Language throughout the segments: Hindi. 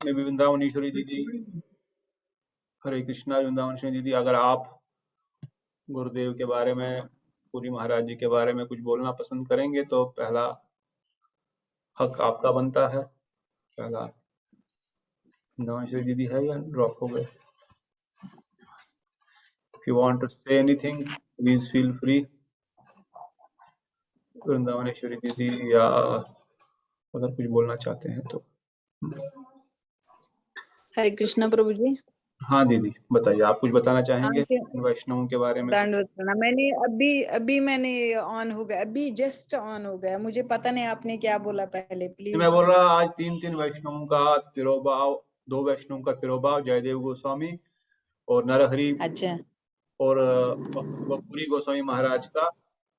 में वृंदावनेश्वरी दीदी, हरे कृष्णा वृंदावनेश्वरी दीदी, अगर आप गुरुदेव के बारे में, पुरी महाराज जी के बारे में कुछ बोलना पसंद करेंगे तो पहला हक आपका बनता है। पहला वृंदावनेश्वरी दीदी है या ड्रॉप हो गए? If you want to say anything, please feel free. Vrindavaneshwari दीदी, या अगर कुछ बोलना चाहते हैं तो। हरे कृष्णा प्रभु जी। हाँ दीदी बताइए, आप कुछ बताना चाहेंगे वैष्णवों के बारे में? मैंने अभी मैंने ऑन हो गया, अभी जस्ट ऑन हो गया, मुझे पता नहीं आपने क्या बोला पहले, प्लीज। मैं बोल रहा आज तीन वैष्णवों का तिरोभाव, 2 वैष्णवों का तिरोभाव, जयदेव गोस्वामी और नरहरि, अच्छा, और पुरी गोस्वामी महाराज का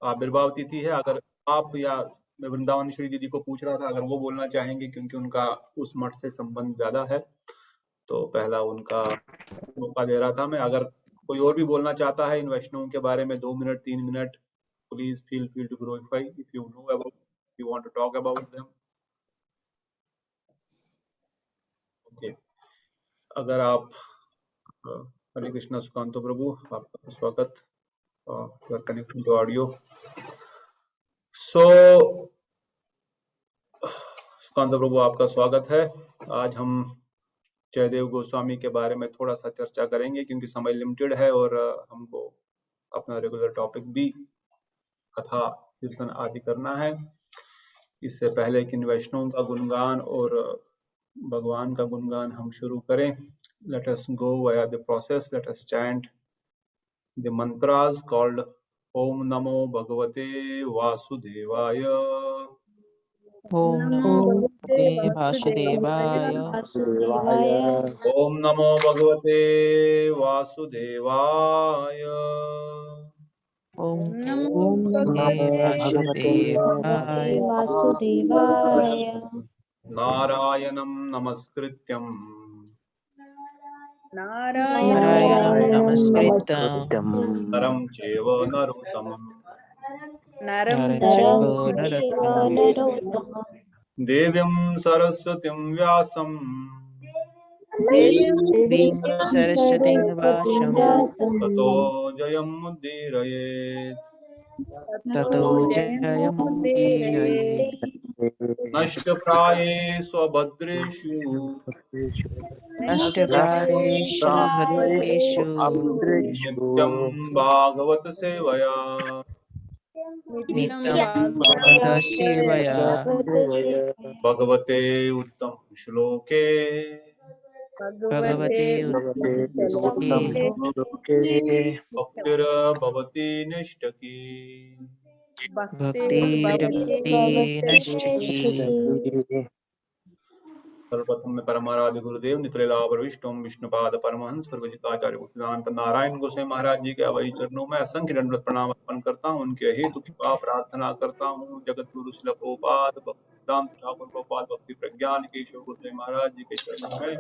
आविर्भाव तिथि है। अगर आप, या मैं वृंदावनेश्वरी दीदी को पूछ रहा था, अगर वो बोलना चाहेंगे क्योंकि उनका उस मठ से संबंध ज्यादा है, तो पहला उनका मौका दे रहा था मैं। अगर कोई और भी बोलना चाहता है इन वैष्णवों के बारे में 2 minute 3 minute, please feel free to glorify if you know about, you want to talk about them. Okay, अगर आप, हरे कृष्णा सुकांतो प्रभु, आपका स्वागत, connecting to audio. So Sukanto Prabhu, आपका स्वागत है। आज हम जयदेव गोस्वामी के बारे में थोड़ा सा चर्चा करेंगे क्योंकि समय लिमिटेड है और हमको अपना रेगुलर टॉपिक भी कथा कीर्तन आदि करना है। इससे पहले कि इन वैष्णवों का गुणगान और भगवान का गुणगान हम शुरू करें, let us go via the process, let us chant the mantras called Om Namo Bhagavate Vasudevaya, ओम नमो भगवते वासुदेवाय, Om Namo Bhagavate Vasudevaya, ओम नमो भगवते वासुदेवाय, Narayanam Namaskrityam नारायणं नमस्कृत्यं Naram Cheva Narottamam नरं नरं चैव नरोत्तमं Devyam Saraswatim Vyasam देवीं सरस्वतीं व्यासं Tato Jayam Mudirayet ततो जयमुदीरये। Nashtapraye Swabhadreshu नष्टप्रायेषु भद्रेषु Nityam Bhagavat Sevaya नित्यं भगवतसेवया Bhagavate Uttam Shloke भगवते उत्तमश्लोके Bhaktir Bhavati Nishtaki। भक्तिरपि नश्चिकी। सर्वप्रथम में परमाराध्य गुरुदेव नित्रलाभविष्टोम विष्णुपाद परमहंस प्रवजिताचार्य भक्तिवेदांत नारायण गोसाई महाराज जी के अवैध चरणों में असंख्य दंडवत प्रणाम अर्पण करता हूँ। उनके हेतु कृपा प्रार्थना करता हूँ। जगत गुरु श्रील प्रभुपाद भक्तिवेदांत ठाकुर गोपाल भक्ति प्रज्ञान केशव गोसाई महाराज जी के चरणों में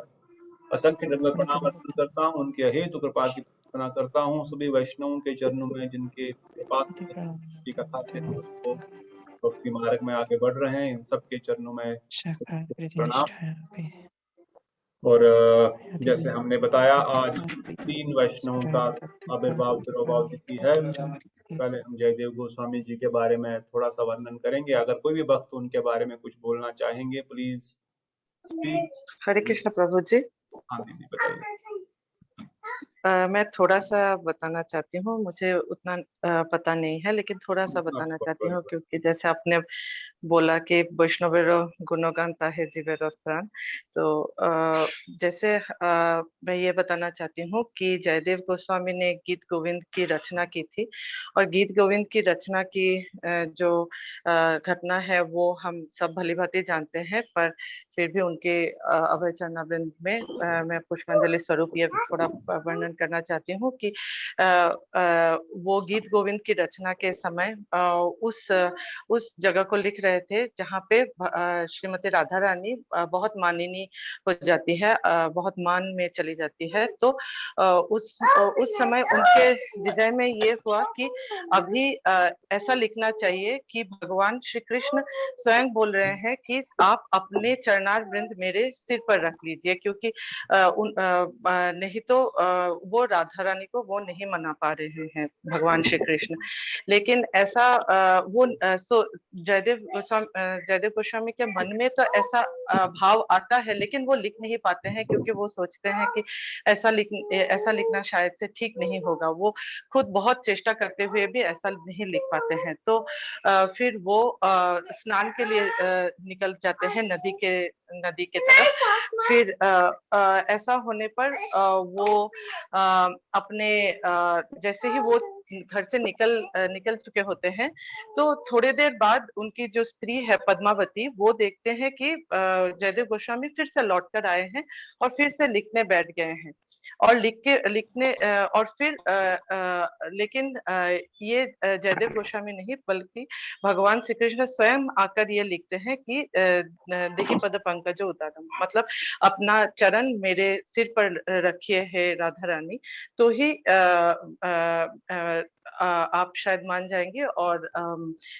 असंख्य दंडवत प्रणाम अर्पण करता हूँ। उनके हेतु कृपा की प्रार्थना करता हूँ। सभी वैष्णवों के चरणों में जिनके कृपा की कथा से हम सबको भक्ति मार्ग में आगे बढ़ रहे हैं, इन सबके चरणों में प्रणाम। और जैसे हमने बताया, आज 3 वैष्णवों का आविर्भाव तिरोभाव तिथि है। पहले हम जयदेव गोस्वामी जी के बारे में थोड़ा सा वर्णन करेंगे। अगर कोई भी भक्त उनके बारे में कुछ बोलना चाहेंगे, प्लीज स्पीक। हरे कृष्ण प्रभु जी। हाँ दीदी बताइए। मैं थोड़ा सा बताना चाहती हूँ, मुझे उतना पता नहीं है, लेकिन थोड़ा सा बताना चाहती हूँ, क्योंकि जैसे आपने बोला कि वैष्णवेरो गुणगान ताहे जीवेरो प्राण, तो जैसे मैं ये बताना चाहती हूँ कि जयदेव गोस्वामी ने गीत गोविंद की रचना की थी, और गीत गोविंद की रचना की जो घटना है वो हम सब भली भांति जानते हैं, पर फिर भी उनके अभय चरणारविंद में मैं पुष्पांजलि स्वरूप ये थोड़ा वर्णन करना चाहती हूँ कि वो गीत गोविंद की रचना के समय उस जगह को लिख रहे थे जहाँ पे श्रीमती राधा रानी बहुत माननीय हो जाती है, बहुत मान में चली जाती है। तो उस समय उनके हृदय में ये हुआ कि अभी ऐसा लिखना चाहिए कि भगवान श्री कृष्ण स्वयं बोल रहे हैं कि आप अपने चरणार वृंद मेरे सिर पर रख लीजिए, क्योंकि नहीं तो वो राधा रानी को वो नहीं मना पा रहे हैं भगवान श्री कृष्ण। लेकिन ऐसा जयदेव गोस्वामी के मन में तो ऐसा भाव आता है, लेकिन वो लिख नहीं पाते हैं क्योंकि वो सोचते हैं कि ऐसा लिखना शायद से ठीक नहीं होगा। वो खुद बहुत चेष्टा करते हुए भी ऐसा नहीं लिख पाते हैं। तो फिर वो स्नान के लिए निकल जाते हैं नदी के तरफ। फिर ऐसा होने पर वो अपने जैसे ही वो घर से निकल चुके होते हैं, तो थोड़ी देर बाद उनकी जो स्त्री है पद्मावती, वो देखते हैं कि जयदेव गोस्वामी फिर से लौट कर आए हैं और फिर से लिखने बैठ गए हैं और लिखने और फिर लेकिन ये जयदेव गोस्वामी नहीं बल्कि भगवान श्री कृष्ण स्वयं आकर ये लिखते हैं कि देहि पद पंकज उदारम, मतलब अपना चरण मेरे सिर पर रखिए है राधा रानी, तो ही आप शायद मान जाएंगे। और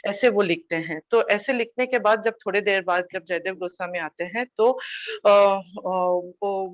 ऐसे वो लिखते हैं। तो ऐसे लिखने के बाद जब थोड़ी देर बाद जब जयदेव गोस्वामी आते हैं, तो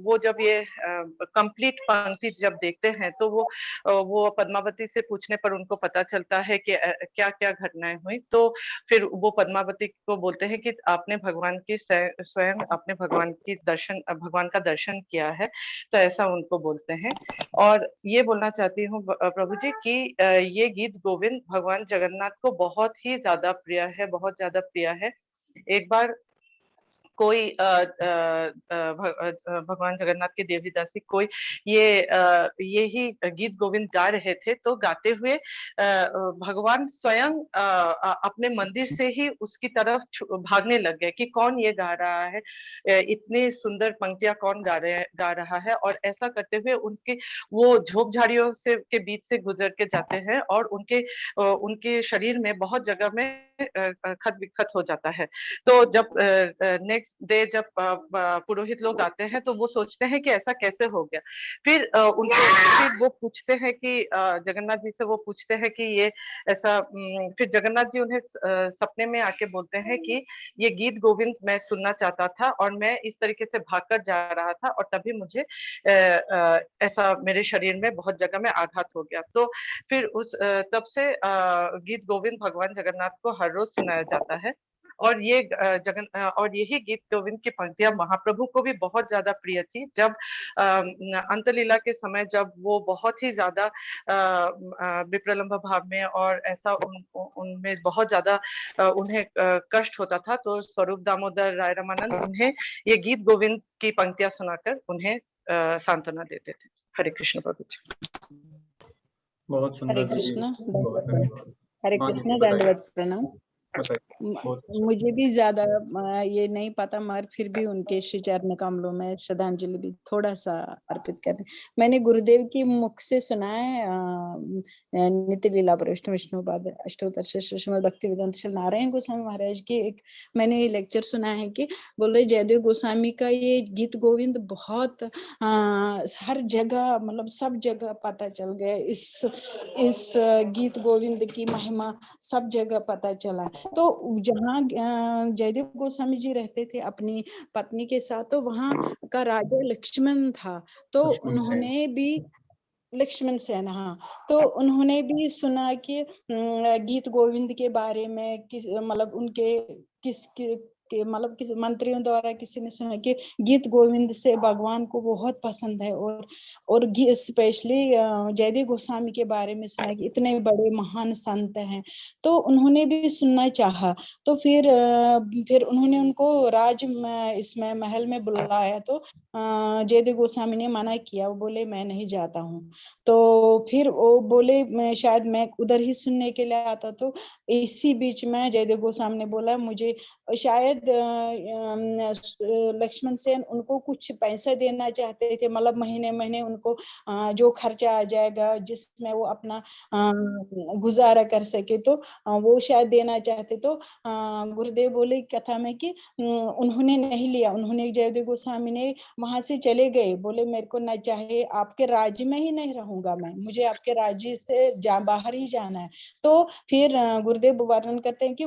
वो जब ये कंप्लीट पंक्ति जब देखते हैं, तो वो पद्मावती से पूछने पर उनको पता चलता है कि क्या क्या घटनाएं हुई। तो फिर वो पद्मावती को बोलते हैं कि आपने भगवान की स्वयं अपने भगवान का दर्शन किया है। तो ऐसा उनको बोलते हैं। और ये बोलना चाहती हूँ प्रभु जी कि ये गीत गोविंद भगवान जगन्नाथ को बहुत ही ज्यादा प्रिय है, बहुत ज्यादा प्रिय है। एक बार कोई भगवान जगन्नाथ के देवीदासी कोई ये ही गीत गोविंद गा रहे थे, तो गाते हुए भगवान स्वयं अपने मंदिर से ही उसकी तरफ भागने लग गए कि कौन ये गा रहा है, इतनी सुंदर पंक्तियां कौन गा रहा है। और ऐसा करते हुए वो झोप झाड़ियों के बीच से गुजर के जाते हैं और उनके शरीर में बहुत जगह में खत विखत हो जाता है। तो जब नेक्स्ट डे जब पुरोहित लोग आते हैं, तो वो सोचते हैं कि ऐसा कैसे हो गया। फिर फिर वो पूछते हैं कि जगन्नाथ जी से वो पूछते हैं कि ये ऐसा फिर जगन्नाथ जी उन्हें सपने में आके बोलते हैं कि ये गीत गोविंद मैं सुनना चाहता था और मैं इस तरीके से भागकर जा रहा था और तभी मुझे ऐसा मेरे शरीर में बहुत जगह में आघात हो गया। तो फिर तब से गीत गोविंद भगवान जगन्नाथ को हर रोज सुनाया जाता है। और और यही गीत गोविंद की पंक्तियां महाप्रभु को भी बहुत ज्यादा प्रिय थी। जब अंतलीला के समय जब वो बहुत ही ज्यादा विप्रलंभ भाव में और ऐसा उनमें बहुत ज्यादा उन्हें कष्ट होता था, तो स्वरूप दामोदर राय रामानंद उन्हें ये गीत गोविंद की पंक्तियां सुनाकर उन्हें सांत्वना देते थे। हरे कृष्ण प्रभु जी। बहुत सुंदर। हरे कृष्ण, बहुत धन्यवाद। हरे हाँ जी, कृष्ण, बताइए दंडवत प्रणाम। बताइए। मुझे भी ज्यादा ये नहीं पता, मगर फिर भी उनके श्री चरण कमलों में श्रद्धांजलि भी थोड़ा सा अर्पित करें। मैंने गुरुदेव की मुख से सुना है नित्य लीला पर विष्णु पाद अष्टोत्तर श्रीमद् भक्ति वेदांत श्री नारायण गोस्वामी महाराज की एक मैंने ये लेक्चर सुना है कि बोल रहे जयदेव गोस्वामी का ये गीत गोविंद बहुत हर जगह, मतलब सब जगह पता चल गया। इस गीत गोविंद की महिमा सब जगह पता चला। तो जहाँ जयदेव गोस्वामी जी रहते थे अपनी पत्नी के साथ, तो वहाँ का राजा लक्ष्मण था। तो उन्होंने भी लक्ष्मण सेन, हाँ, तो उन्होंने भी सुना कि गीत गोविंद के बारे में मतलब उनके मतलब किसी मंत्रियों द्वारा किसी ने सुना कि गीत गोविंद से भगवान को बहुत पसंद है। और स्पेशली जयदेव गोस्वामी के बारे में सुना कि इतने बड़े महान संत हैं। तो उन्होंने भी सुनना चाहा। तो फिर उन्होंने उनको इसमें महल में बुलाया। तो जयदेव गोस्वामी ने मना किया, वो बोले मैं नहीं जाता हूँ। तो फिर वो बोले शायद मैं उधर ही सुनने के लिए आता। तो इसी बीच में जयदेव गोस्वामी ने बोला मुझे शायद लक्ष्मण सेन उनको कुछ पैसा देना चाहते थे, मतलब महीने महीने उनको जो खर्चा आ जाएगा जिसमें वो अपना गुजारा कर सके, तो वो शायद देना चाहते। तो गुरुदेव बोले कथा में कि उन्होंने नहीं लिया, उन्होंने जयदेव गोस्वामी ने वहां से चले गए, बोले मेरे को न चाहे, आपके राज्य में ही नहीं रहूंगा मैं, मुझे आपके राज्य से बाहर ही जाना है। तो फिर गुरुदेव वर्णन करते हैं कि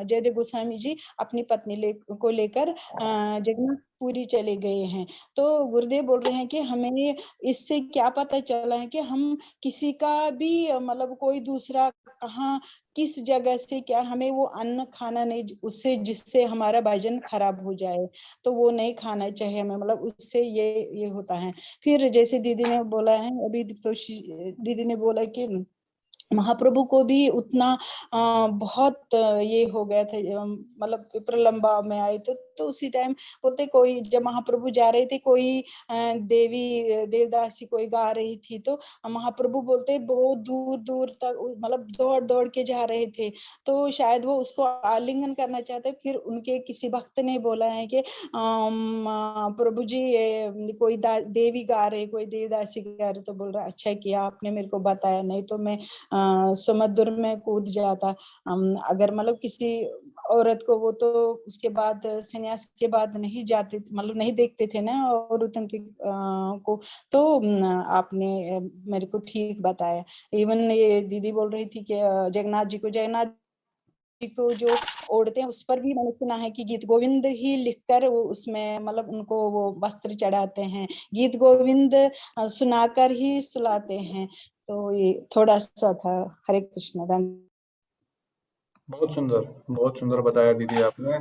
जयदेव गोस्वामी जी अपनी पत्नी को लेकर जगन्नाथपुरी चले गए हैं। तो गुरुदेव बोल रहे हैं कि हमें इससे क्या पता चला है कि हम किसी का भी मतलब कोई दूसरा कहाँ किस जगह से क्या, हमें वो अन्न खाना नहीं उससे जिससे हमारा भजन खराब हो जाए, तो वो नहीं खाना चाहिए हमें, मतलब उससे ये होता है। फिर जैसे दीदी ने बोला है अभी, तो दीदी ने बोला कि महाप्रभु को भी उतना बहुत ये हो गया था, मतलब प्रलंबा में आए तो उसी टाइम बोलते कोई जब महाप्रभु जा रहे थे, कोई देवी देवदासी कोई गा रही थी, तो महाप्रभु बोलते बहुत दूर दूर तक मतलब दौड़ दौड़ के जा रहे थे, तो शायद वो उसको आलिंगन करना चाहते। फिर उनके किसी भक्त ने बोला है कि प्रभु जी कोई देवी गा रहे, कोई देवदासी गा रहे, तो बोल रहा अच्छा किया आपने मेरे को बताया, नहीं तो मैं समुद्र में कूद जाता। अगर मतलब किसी औरत को वो तो उसके बाद संन्यास के बाद नहीं जाते, मतलब नहीं देखते थे ना औरतों के को, तो आपने मेरे को ठीक बताया। इवन ये दीदी बोल रही थी कि जगन्नाथ जी को जो ओढ़ते हैं उस पर भी मैंने सुना है कि गीत गोविंद ही लिखकर उसमें मतलब उनको वो वस्त्र चढ़ाते हैं, गीत गोविंद सुनाकर ही सुलाते हैं। तो ये थोड़ा सा था। हरे कृष्ण। बहुत सुंदर बताया दीदी आपने।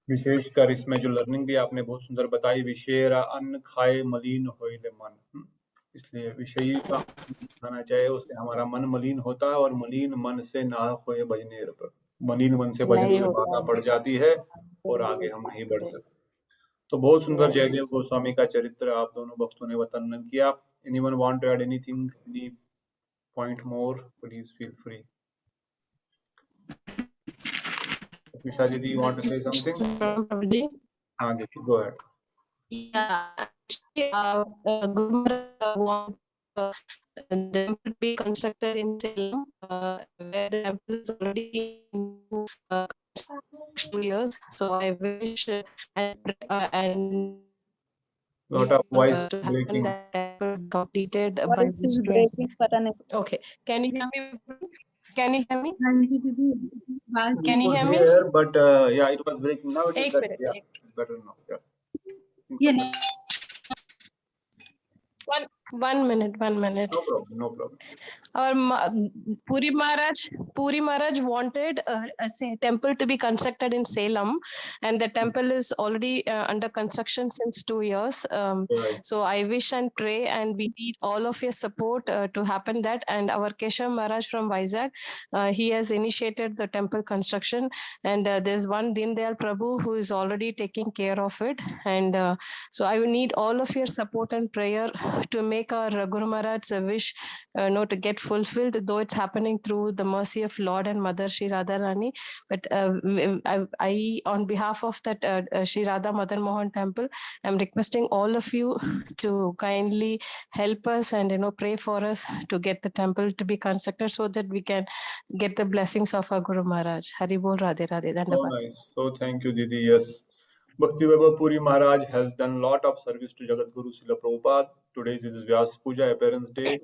विशेषकर इसमें जो लर्निंग भी आपने बहुत सुंदर बताई, विषेरा अन्न खाए मलिन होइले मन। इसलिए विषयी का खाना चाहिए, उससे हमारा मन मलिन होता है, और मलिन मन से ना होए भजनेर पर, मलिन मन से भजन नहीं में होता बाधा पड़ जाती है और आगे हम नहीं बढ़ सकते। तो बहुत सुंदर जयदेव गोस्वामी का चरित्र आप दोनों भक्तों ने वर्णन किया। Anyone want to add anything, any point more, please feel free. Usha Didi, you want to say something? हाँ जी, go ahead. Yeah, Guru Maharaj want them to be constructed in Salem, where the temple is already in construction years. So I wish and Lot of voice to happen breaking. that completed by Voice is this breaking, पता नहीं। Okay, can you hear me? Can you hear me? We Can you could hear me? hear, but yeah, it was breaking. Now it is एक better. minute, Yeah, it's better now. Yeah. Yeah. One minute. No problem. No problem. Our Puri Maharaj wanted a temple to be constructed in Salem, and the temple is already under construction since 2 years. Right. So I wish and pray, and we need all of your support to happen that. And our Keshav Maharaj from Vizag, he has initiated the temple construction, and there's one Deen Dayal Prabhu who is already taking care of it. And so I will need all of your support and prayer to make our Guru Maharaj's wish to get fulfilled, though it's happening through the mercy of Lord and Mother Shri Radharani. But I, on behalf of that Shri Radha Madan Mohan temple, I'm requesting all of you to kindly help us and pray for us to get the temple to be constructed so that we can get the blessings of our Guru Maharaj. Hari Bol Radhe Radhe. So nice. So thank you, Didi. Yes. Bhakti Vaibhav Puri Maharaj has done lot of service to Jagat Guru Srila Prabhupada. Today is his Vyas Puja, appearance day.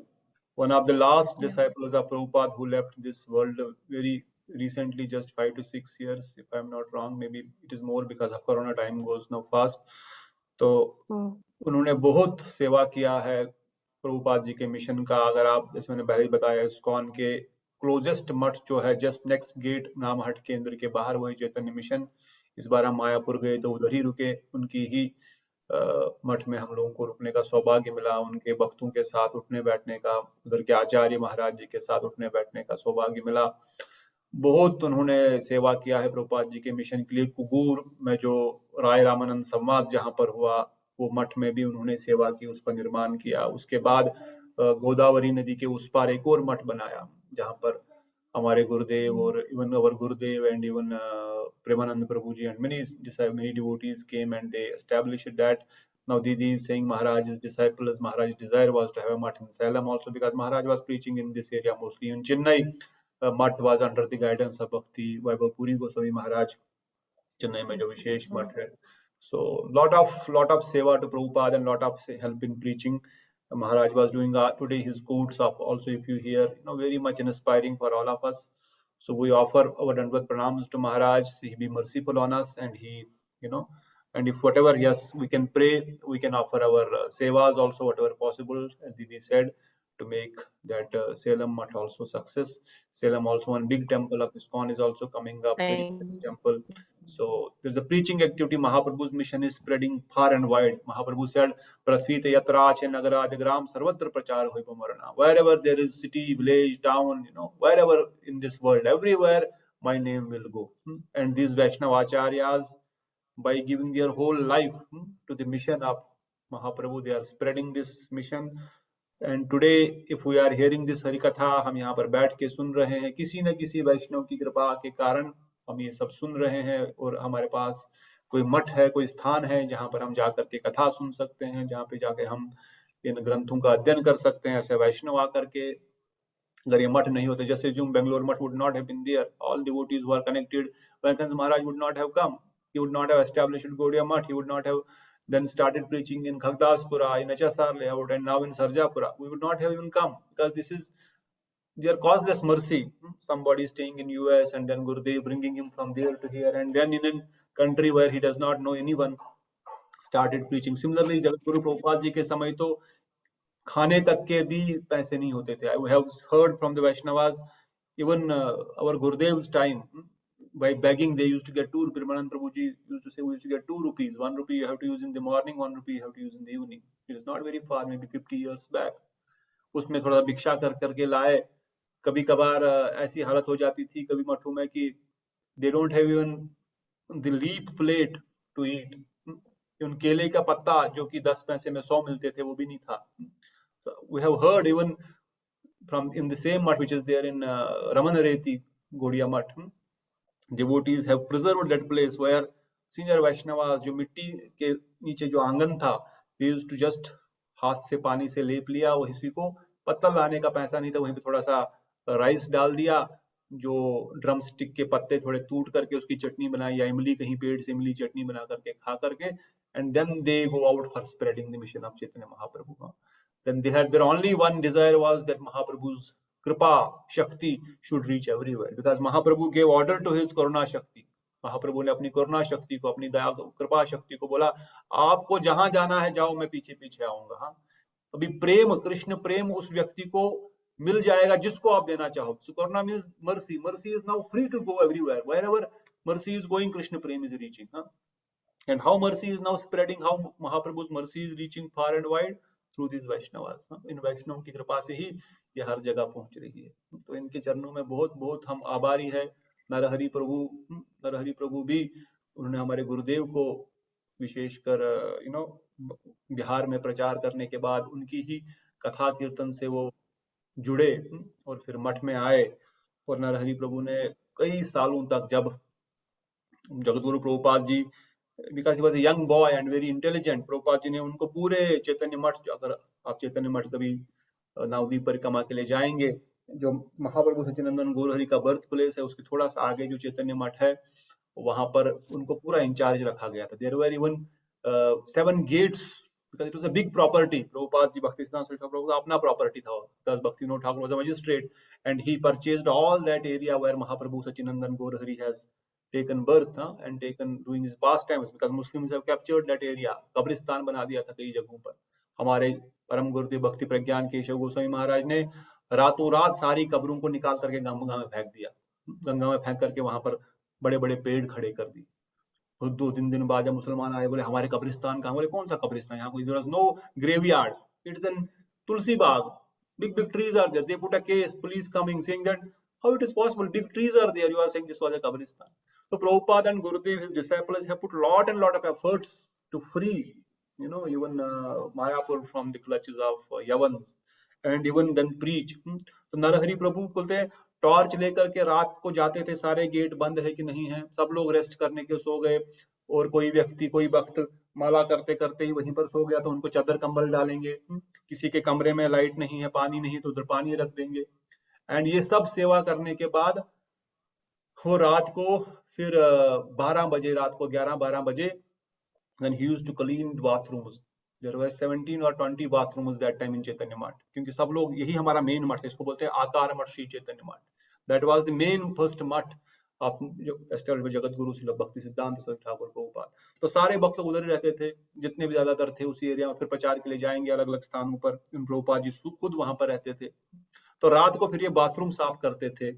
One of the last disciples of Prabhupada who left this world very recently, just 5 to 6 years, if I'm not wrong. Maybe it is more because of Corona, time goes now fast. तो उन्होंने बहुत सेवा किया है प्रभुपाद जी के मिशन का। अगर आप, जैसे मैंने पहले ही बताया, इस्कॉन के क्लोजेस्ट मठ जो है जस्ट नेक्स्ट गेट नामहट केंद्र के बाहर, वही चैतन्य मिशन। इस बार हम मायापुर गए तो उधर ही रुके, उनकी ही मठ में हम लोगों को रुकने का सौभाग्य मिला, उनके भक्तों के साथ उठने बैठने का, उधर के आचार्य महाराज जी के साथ उठने बैठने का सौभाग्य मिला। बहुत उन्होंने सेवा किया है प्रभुपाद जी के मिशन के लिए। कुगूर में जो राय रामानंद संवाद जहाँ पर हुआ, वो मठ में भी उन्होंने सेवा की, उसका निर्माण किया। उसके बाद गोदावरी नदी के उस पार एक और मठ बनाया, जहाँ पर हमारे गुरुदेव और even our Gurudev and even Premanand Prabhuji and many devotees came and they established that. Now Didi is saying Maharaj's disciples, Maharaj's desire was to have a mutt in Salem also, because Maharaj was preaching in this area mostly. In Chennai, mutt was under the guidance of Bhakti Vaibhav Puri Goswami Maharaj. Chennai में जो विशेष मठ है. So lot of seva to Prabhupada and lot of help in preaching. Maharaj was doing today his quotes of also, if you hear, very much inspiring for all of us. So we offer our Dandvat pranams to Maharaj. He be merciful on us, and he, and if whatever, yes, we can pray, we can offer our sevas also, whatever possible, as Didi said, to make that Salem much also success. Salem also one big temple of ISKCON is also coming up, very nice temple. So there's a preaching activity. Mahaprabhu's mission is spreading far and wide. Mahaprabhu said, "Prathvite yatrache nagaraj gram sarvatra prachar hoy pamarana." Wherever there is city, village, town, wherever in this world, everywhere my name will go. And these Vaishnava acharyas, by giving their whole life to the mission of Mahaprabhu, they are spreading this mission. And today, if we are hearing this Harikatha, हम यहाँ पर बैठ के सुन रहे हैं, किसी न किसी वैष्णव की कृपा के कारण हम ये सब सुन रहे हैं, और हमारे पास कोई मठ है, कोई स्थान है जहाँ पर हम जाकर के कथा सुन सकते हैं, जहाँ पे जाके हम इन ग्रंथों का अध्ययन कर सकते हैं. ऐसे वैष्णव आकर के, अगर ये मठ नहीं होते, जैसे जो Bangalore मठ would not have been there, all devotees who are connected, Venkata Maharaj would not have come, he would not have established Gaudiya Math, he would not have then started preaching in Khagdaspura, in HSR layout, and now in Sarjapura. We would not have even come, because this is their causeless mercy. Somebody staying in US and then Gurudev bringing him from there to here, and then in a country where he does not know anyone, started preaching. Similarly, Jagatguru Prabhupada ji के समय तो खाने तक के भी पैसे नहीं होते थे. I have heard from the Vaishnavas, even our Gurudev's time, by begging they used to get 2 rupees. Premanand Prabhuji used to say we used to get 2 rupees. 1 rupee you have to use in the morning, 1 rupee you have to use in the evening. It is not very far, maybe 50 years back. उसमें थोड़ा भिक्षा कर करके लाए. कभी कभार ऐसी हालत हो जाती थी कभी मठों में कि they don't have even the leaf plate to eat. उन केले का पत्ता जो कि 10 पैसे में 100 मिलते थे वो भी नहीं था. So we have heard even from in the same mutt which is there in Ramanareti Gaudiya Math, devotees have preserved that place where senior Vaishnavas, जो मिट्टी के नीचे जो आंगन था, they used to just हाथ से पानी से लेप लिया, वो किसी को पत्तल लाने का पैसा नहीं था, वहीं पे थोड़ा सा राइस डाल दिया, जो ड्रम स्टिक के पत्ते थोड़े टूट करके उसकी चटनी बनाई, या इमली कहीं पेड़ से इमली चटनी बना करके खा करके, and then they go out for spreading the mission of Chaitanya Mahaprabhu. Then they had their only one desire was that Mahaprabhu's Kripa Shakti should reach everywhere, because Mahaprabhu gave order to his Karuna Shakti. महाप्रभु ने अपनी करुणा शक्ति को, अपनी दया कृपा शक्ति को बोला, आपको जहां जाना है जाओ, मैं पीछे पीछे आऊंगा. हाँ, अभी प्रेम, कृष्ण प्रेम उस व्यक्ति को मिल जाएगा जिसको आप देना चाहो. So Karuna means mercy. Mercy is now free to go everywhere. Wherever mercy is going, Krishna prem is reaching. And how mercy is now spreading, how Mahaprabhu's mercy is reaching far and wide through these Vaishnavas. इन वैष्णव की कृपा से ही ये हर जगह पहुंच रही है. तो इनके चरणों में बहुत बहुत हम आभारी है. नरहरि प्रभु भी, उन्होंने हमारे गुरुदेव को विशेषकर बिहार में प्रचार करने के बाद उनकी ही कथा कीर्तन से वो जुड़े और फिर मठ में आए. और नरहरि प्रभु ने कई सालों तक, जब जगतगुरु Prabhupada ji, because he was a young boy and very intelligent, Prabhupada ji ने उनको पूरे चैतन्य मठ, अगर आप चैतन्य मठ कभी नवद्वीप परिक्रमा के लिए जाएंगे, जो महाप्रभु सच्चिदानंद गौरहरि का बर्थ प्लेस है, उसके थोड़ा सा आगे जो चैतन्य मठ है, वहां पर उनको पूरा इंचार्ज रखा गया था. There were even 7 gates, because it was a big property. Prabhupada ji, Bhaktisiddhanta Saraswati Prabhu का अपना प्रॉपर्टी था, because Bhaktivinoda Thakur was a magistrate and he purchased all that area where Mahaprabhu Sachinandan Gaurahari has taken birth and taken doing his pastimes, because Muslims have captured that area. कब्रिस्तान बना दिया था कई जगहों पर. हमारे परम गुरुदेव भक्ति प्रज्ञान केशव गोस्वामी महाराज ने रातों रात सारी कब्रों को निकाल करके गंगा में फेंक दिया. गंगा में फेंक करके वहां पर बड़े बड़े पेड़ खड़े कर दिए. 2-3 दिन बाद जब मुसलमान आए, बोले हमारे कब्रिस्तान कहाँ? बोले कौन सा कब्रिस्तान? यहाँ कोई, there was no graveyard, it's in Tulsi Bagh, big trees are there. They put a case, police coming saying that how it is possible, big trees are there, you are saying this was a kabristan. So Prabhupada and Gurudev, his disciples, have put lot of efforts to free even Mayapur from the clutches of Yavans, and even then preach. तो नरहरि प्रभु बोलते हैं टॉर्च लेकर के रात को जाते थे, सारे गेट बंद है कि नहीं है, सब लोग रेस्ट करने के सो गए, और कोई व्यक्ति कोई वक्त माला करते करते ही वहीं पर सो गया तो उनको चादर कंबल डालेंगे। किसी के कमरे में लाइट नहीं है, पानी नहीं, तो उधर पानी रख देंगे। एंड ये सब सेवा करने के बाद वो रात को फिर 12 बजे, रात को 11-12 बजे, then he used to clean bathrooms. There were 17 or 20 bathrooms that time in Chaitanya Math, क्योंकि सब लोग, यही हमारा मेन मठ है, इसको बोलते हैं आकार मठ श्री चैतन्य मठ। That was the main first मठ आप जो एस्टैब्लिश जगत गुरु श्री भक्ति सिद्धांत सरस्वती ठाकुर प्रभुपाद। तो सारे भक्त लोग उधर ही रहते थे, जितने भी ज्यादातर थे उसी एरिया में। फिर प्रचार के लिए जाएंगे अलग अलग स्थानों पर, प्रभुपाद जी खुद वहां पर रहते थे। तो रात को फिर ये बाथरूम साफ करते थे,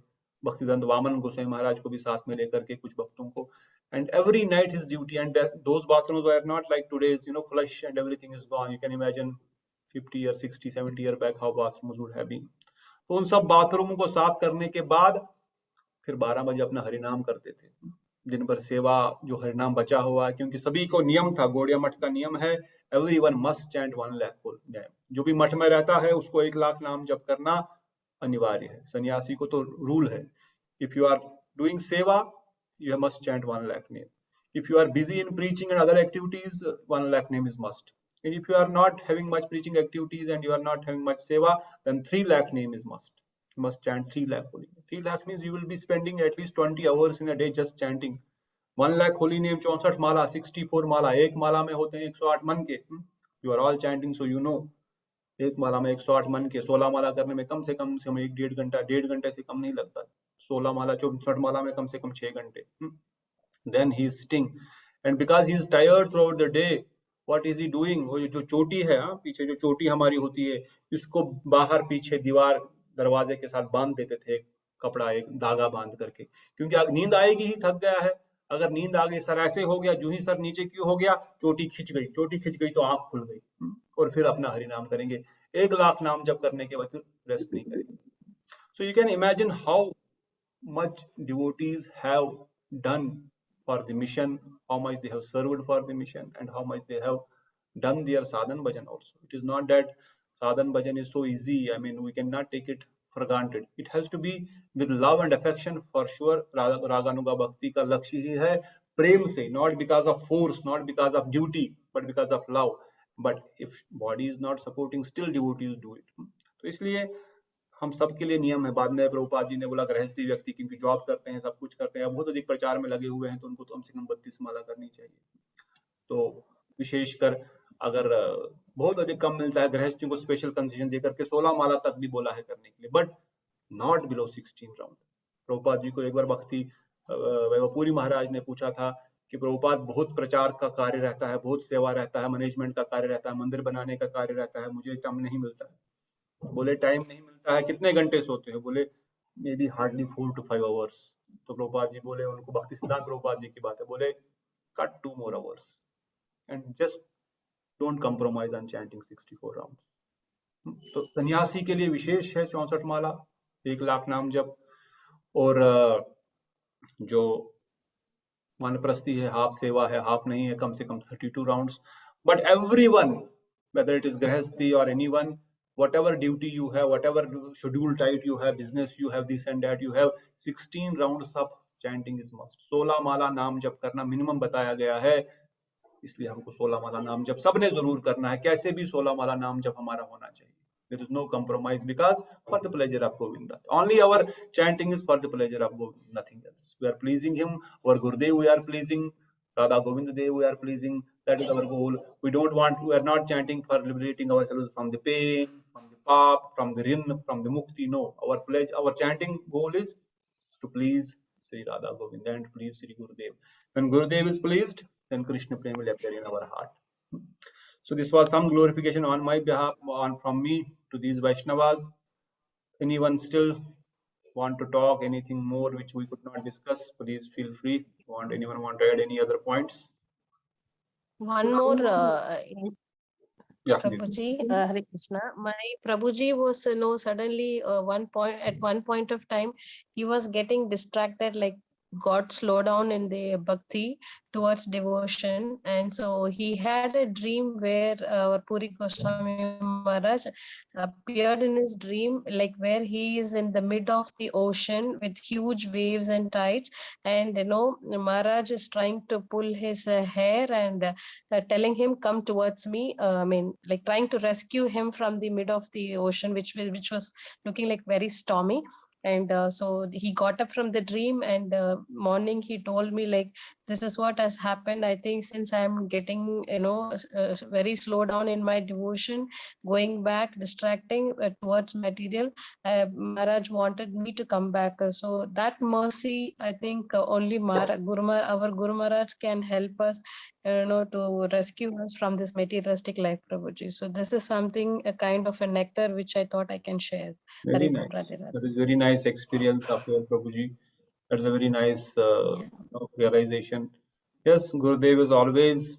भक्तिदंत वामन गोसाई महाराज को भी साथ में लेकर के, कुछ भक्तों को। And every night his duty, and those bathrooms were not like today's, flush and everything is gone. You can imagine 50 or 60, 70 year back how bathrooms would have been. तो उन सब बाथरूमों को साफ करने के बाद फिर 12 बजे अपना हरिनाम करते थे। दिन भर सेवा, जो हरिनाम बचा हुआ है, क्योंकि सभी को नियम था, गौड़िया मठ का नियम है, everyone must chant 1 lakh full name। जो भी मठ में रहता है उसको 1 लाख नाम जप करना अनिवार्य है। सन्यासी को तो रूल है, if you are doing सेवा you must chant 1 lakh name. If you are busy in preaching and other activities, 1 lakh name is must. And if you are not having much preaching activities and you are not having much seva, then 3 lakh name is must. You must chant 3 lakh holy name. 3 lakh means you will be spending at least 20 hours in a day just chanting. 1 lakh holy name, 64 माला, 64 माला, एक माला में होते हैं 108 मन के। You are all chanting, so you know. एक माला में 108 मन के, 16 माला करने में कम से कम 1-1.5 घंटा, 1.5 घंटे से कम नहीं लगता। 16 माला 64 माला में कम से कम 6 घंटे। Then he is sitting, and because he is tired throughout the day, what is he doing? वो जो चोटी है, पीछे जो चोटी हमारी होती है, इसको बाहर पीछे दीवार दरवाजे के साथ बांध देते थे, कपड़ा एक धागा बांध करके, क्योंकि नींद आएगी ही, थक गया है। अगर नींद आ गई, सर ऐसे हो गया, जो ही सर नीचे क्यों हो गया, चोटी खिंच गई, चोटी खिंच गई तो आंख खुल गई, और फिर अपना हरिनाम करेंगे। 1 लाख नाम जप करने के बाद रेस्ट नहीं करेंगे। So you can imagine how much devotees have done for the mission, how much they have served for the mission, and how much they have done their sadhan bhajan also. It is not that sadhan bhajan is so easy. I mean, we cannot take it for granted. It has to be with love and affection for sure. Raganuga bhakti ka lakshya hi hai prem se, not because of force, not because of duty, but because of love. But if body is not supporting, still devotees do it. तो इसलिए हम सबके लिए नियम है। बाद में प्रभुपाद जी ने बोला गृहस्थी व्यक्ति क्योंकि जॉब करते हैं, सब कुछ करते हैं, बहुत अधिक प्रचार में लगे हुए हैं, तो उनको तो कम से कम 32 माला करनी चाहिए। तो विशेषकर अगर बहुत अधिक कम मिलता है, गृहस्थियों को स्पेशल कंसेशन देकर के 16 माला तक भी बोला है करने के लिए, but not below 16 round. Prabhupada ji को एक बार भक्ति वैभवपुरी महाराज ने पूछा था कि प्रभुपाद बहुत प्रचार का कार्य रहता है, बहुत सेवा रहता है, मैनेजमेंट का कार्य रहता है, मंदिर बनाने का कार्य रहता है, मुझे टाइम नहीं मिलता है। बोले टाइम नहीं मिलता है, कितने घंटे सोते हो? बोले may be hardly 4 to 5 hours। तो प्रभुपाद जी बोले, उनको भक्ति सिद्धांत प्रभुपाद जी की बात है, बोले cut 2 more hours and just don't compromise on chanting 64 rounds. तो सन्यासी के लिए विशेष है 64 माला, 1 लाख नाम जप। और जो वानप्रस्थी है, हाफ सेवा है, हाफ नहीं है, कम से कम 32 rounds. But everyone, whether it is grahasthi or anyone, whatever duty you have, whatever schedule tight you have, business you have, this and that you have, 16 rounds of chanting is must। 16 माला नाम जप करना मिनिमम बताया गया है, इसलिए हमको 16 माला नाम जप सबने जरूर करना है। कैसे भी 16 माला नाम जप हमारा होना चाहिए। There is no compromise, because for the pleasure of Govinda. Only our chanting is for the pleasure of Govinda, nothing else. We are pleasing him, our Gurudev we are pleasing, Radha Govinda Dev we are pleasing. That is our goal. We are not chanting for liberating ourselves from the pain, from the pap, from the rin, from the mukti. No, our chanting goal is to please Sri Radha Govinda and please Sri Gurudev. When Gurudev is pleased, then Krishna Prem will appear in our heart. So this was some glorification on my behalf, from me to these Vaishnavas. Anyone still want to talk anything more which we could not discuss, please feel free. Anyone want to add any other points? One more, Yeah. Prabhuji, Hare Krishna. My Prabhuji was suddenly at one point of time, he was getting distracted, like got slowed down in the bhakti towards devotion. And so he had a dream where our Puri Goswami Maharaj appeared in his dream, like where he is in the mid of the ocean with huge waves and tides. And Maharaj is trying to pull his hair and telling him, come towards me. Like trying to rescue him from the mid of the ocean, which was looking like very stormy. And so he got up from the dream, and morning he told me, like, this is what has happened. I think since I'm getting very slow down in my devotion, going back, distracting towards material, Maharaj wanted me to come back. So that mercy, I think only our Guru Maharaj can help us, to rescue us from this materialistic life, Prabhuji. So this is something, a kind of a nectar which I thought I can share. Very Haribo, nice. Radhe Radhe. That is very nice experience of your Prabhuji. That is a very nice realization. Yes, Gurudev is always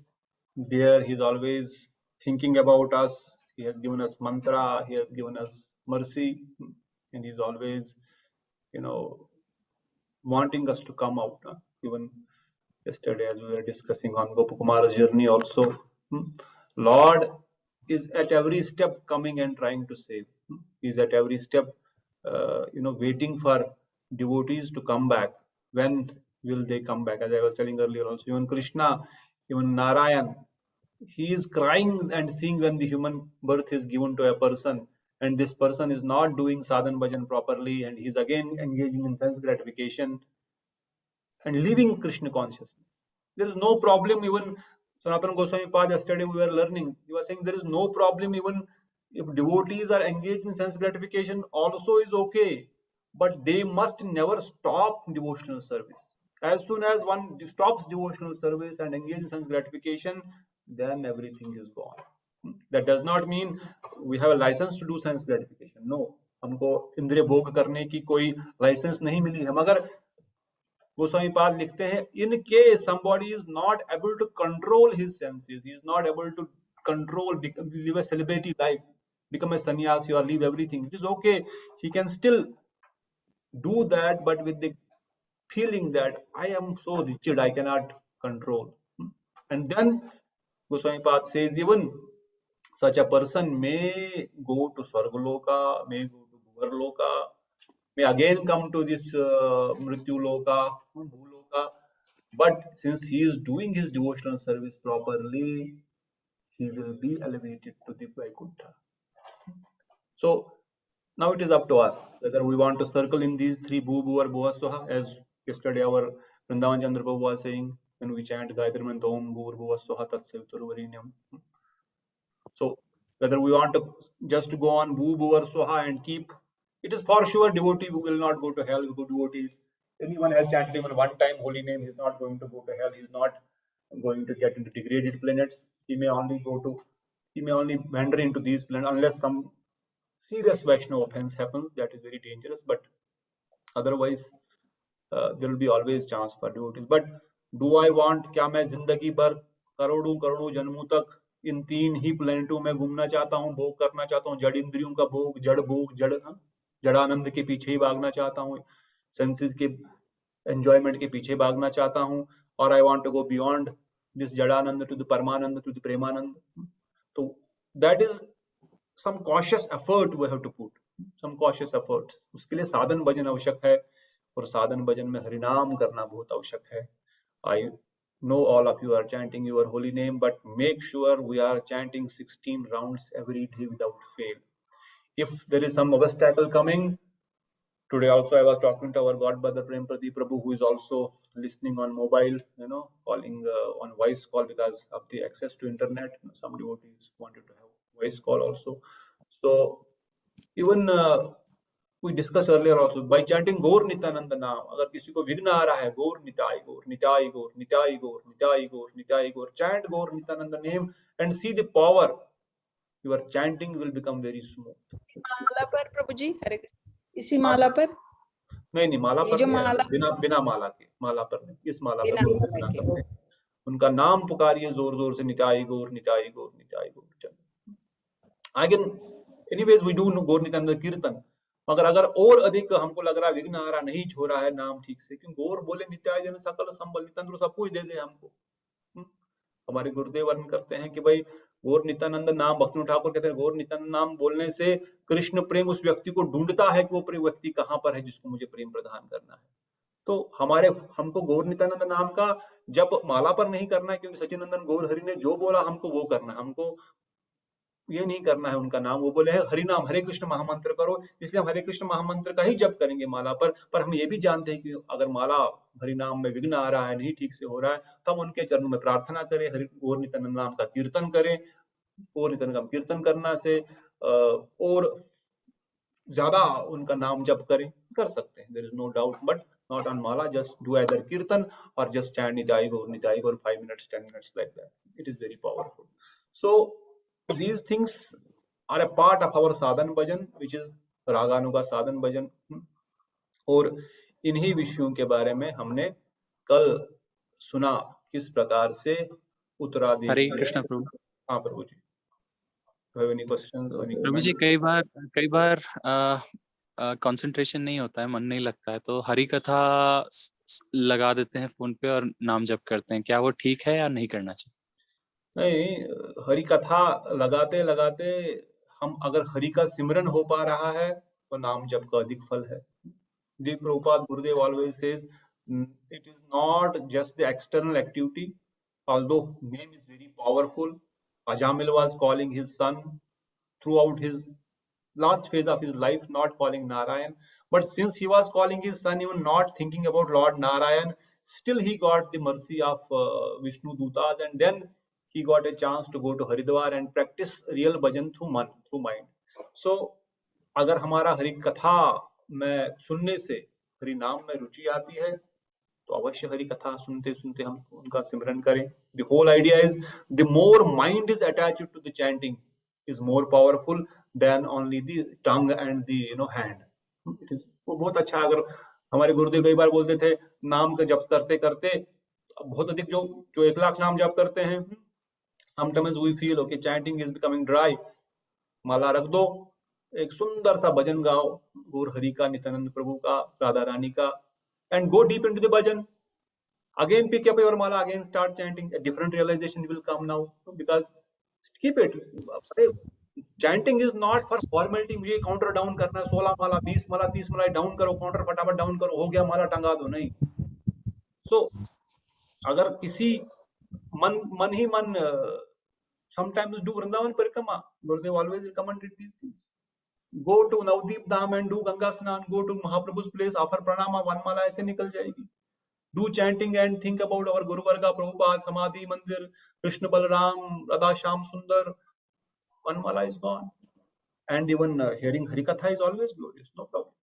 there. He's always thinking about us. He has given us mantra. He has given us mercy, and he's always, wanting us to come out. Even yesterday, as we were discussing on Gopakumar's journey, also, Lord is at every step coming and trying to save. He's at every step, waiting for devotees to come back. When will they come back? As I was telling earlier, also, even Krishna, even Narayan, he is crying and seeing when the human birth is given to a person, and this person is not doing sadhan bhajan properly, and he's again engaging in sense gratification and leaving Krishna consciousness. There is no problem. Even Sanatana Goswami Pad, yesterday we were learning, he was saying there is no problem even if devotees are engaged in sense gratification, also is okay, but they must never stop devotional service. As soon as one stops devotional service and engages in sense gratification, then everything is gone. That does not mean we have a license to do sense gratification. No, हमको इंद्रिय भोग करने की कोई लाइसेंस नहीं मिली है, मगर Goswami Pad लिखते हैं, in case somebody is not able to control his senses, he is not able to control, live a celibacy life, become a sannyasi or leave everything, it is okay. He can still do that, but with the feeling that I am so rigid, I cannot control. And then Goswami Pad says, even such a person may go to Swargaloka, may go to Bhuvarloka, may again come to this Mrityuloka, Bhuloka, but since he is doing his devotional service properly, he will be elevated to the Vaikuntha. So now it is up to us whether we want to circle in these three Bhu, Bhu or Bhuva Swaha, as yesterday our Vrindavan Chandra Prabhu was saying when we chant Gayatri Mantra Om Bhur Bhuva Swaha Tat Saviturvarenyam. So whether we want to just go on Bhu, Bhu or Swaha and keep, it is for sure devotee who will not go to hell. Good devotees, anyone has chanted even one time holy name, he is not going to go to hell. He is not going to get into degraded planets. He may only wander into these planets unless some serious Vaishnava offense happens. That is very dangerous. But otherwise, there will be always chance for devotees. But do I want, क्या मैं जिंदगी भर करोड़ों जन्मों तक इन तीन ही प्लेनेटों में घूमना चाहता हूँ, भोग करना चाहता हूँ, जड़ इंद्रियों का भोग, जड़ानंद के पीछे ही भागना चाहता हूँ, सेंसेस के एंजॉयमेंट के पीछे भागना चाहता हूँ, और I want to go beyond this जड़ानंद टू द परमानंद टू द प्रेमानंद. तो that is some cautious effort we have to put, some cautious efforts. उसके लिए साधन भजन आवश्यक है, और साधन भजन में हरिनाम करना बहुत आवश्यक है. I know all of you are chanting your holy name, but make sure we are chanting 16 rounds every day without fail. If there is some obstacle coming, today also I was talking to our godbrother Prem Pradeep Prabhu, who is also listening on mobile, calling on voice call because of the access to internet. Some devotees wanted to have voice call also. So even we discussed earlier also, by chanting Gaur Nityananda naam, अगर किसी को विघ्न आ रहा है, Gaur Nitai Gaur, Nitai Gaur, Nitai Gaur, Nitai Gaur, Nitai Gaur, chant Gaur Nityananda name and see the power. Your chanting will become very smooth. माला पर प्रभु जी, हरे इसी माला पर नहीं माला पर जो माला बिना माला के, माला पर नहीं, इस माला पर बिना करते, उनका नाम पुकारिए जोर जोर से, निताई गौर निताई गौर निताई गौर. Again, anyways, we do Gaur Nityananda Kirtan, मगर अगर और अधिक हमको लग रहा है विघ्न आ रहा, नहीं हो रहा है नाम ठीक से, क्योंकि गौर बोले नित्याय जन सकल संबल, नितंद्र सब कुछ दे दे हमको। हमारे गुरुदेव वर्णन करते हैं कि भाई गौर नित्यानंद नाम, भक्ति ठाकुर कहते हैं गौर नित्यानंद नाम बोलने से कृष्ण प्रेम उस व्यक्ति को ढूंढता है कि वो व्यक्ति कहाँ पर है जिसको मुझे प्रेम प्रदान करना है। तो हमको गौर नित्यानंद नाम का जप माला पर नहीं करना है, क्योंकि सच्चिदानंद गौर हरि ने जो बोला हमको वो करना है। हमको ये नहीं करना है उनका नाम, वो बोले है हरि नाम हरे कृष्ण महामंत्र करो, इसलिए हम हरे कृष्ण महामंत्र का ही जप करेंगे माला पर हम ये भी जानते हैं कि अगर माला हरि नाम में विघ्न आ रहा है, नहीं ठीक से हो रहा है, तो हम उनके चरणों में प्रार्थना करें, हरि गौर नित्यानंद नाम का कीर्तन करें। गौर नित्यानंद का कीर्तन करना से और ज्यादा उनका नाम जप करें, कर सकते हैं, there is no doubt, but not on mala, just do either kirtan और just chant Nitai Gaur 5 minutes 10 minutes like that. It is very powerful. So these things are a part of our sadhan bhajan, which is रागानुगा साधन भजन। और इन्हीं विषयों के बारे में हमने कल सुना किस प्रकार से उत्तरादि। हरे कृष्ण प्रभु। हाँ प्रभु जी, any questions, any प्रभु जी, comments? कई बार कंसंट्रेशन नहीं होता है, मन नहीं लगता है, तो हरि कथा लगा देते हैं फोन पे और नाम जप करते हैं, क्या वो ठीक है या नहीं करना चाहिए? नहीं, हरि कथा लगाते लगाते हम अगर हरि का सिमरन हो पा रहा है तो नाम जप का अधिक फल है। दी प्रभुपाद गुरुदेव always says it is not just the external activity, although name is very powerful. Ajamil was calling his son throughout his last phase of his life, not calling Narayan, but since he was calling his son, even not thinking about Lord Narayan, still he got the mercy of Vishnu Dutas, and then he got a chance to go to Haridwar and practice real bhajan through mind. So अगर हमारा हरि कथा में सुनने से हरि नाम में रुचि आती है तो अवश्य हरि कथा सुनते सुनते हम उनका सिमरन करें। The whole idea is the more mind is attached to the chanting is more powerful than only the tongue and the hand. It is वो बहुत अच्छा। अगर हमारे गुरुदेव कई बार बोलते थे नाम का जप करते करते बहुत अधिक जो 1 लाख नाम जप करते हैं, sometimes we feel okay chanting is becoming dry, माला रख दो, एक सुंदर सा भजन गाओ गौर हरि का, नित्यानंद प्रभु का, राधा रानी का, and go deep into the bhajan. Again pick up your mala, again start chanting. A different realization will come now, because keep it. Chanting is not for formality, मुझे काउंटर डाउन करना है, 16 माला 20 माला 30 माला डाउन करो, काउंटर फटाफट डाउन करो, हो गया माला टंगा दो, नहीं। So अगर किसी मन ही मन sometimes do Vrindavan Parikrama, Gurudev always recommended these things. Go to Navdeep Dham and do Ganga Snan, go to Mahaprabhu's place, offer pranama, 1 माला ऐसे निकल जाएगी। Do chanting and think about our Guru Varga, Prabhupada, Samadhi Mandir, Krishna Balram, Radha Shyam Sundar, 1 mala is gone. And even hearing Harikatha is always glorious, no problem.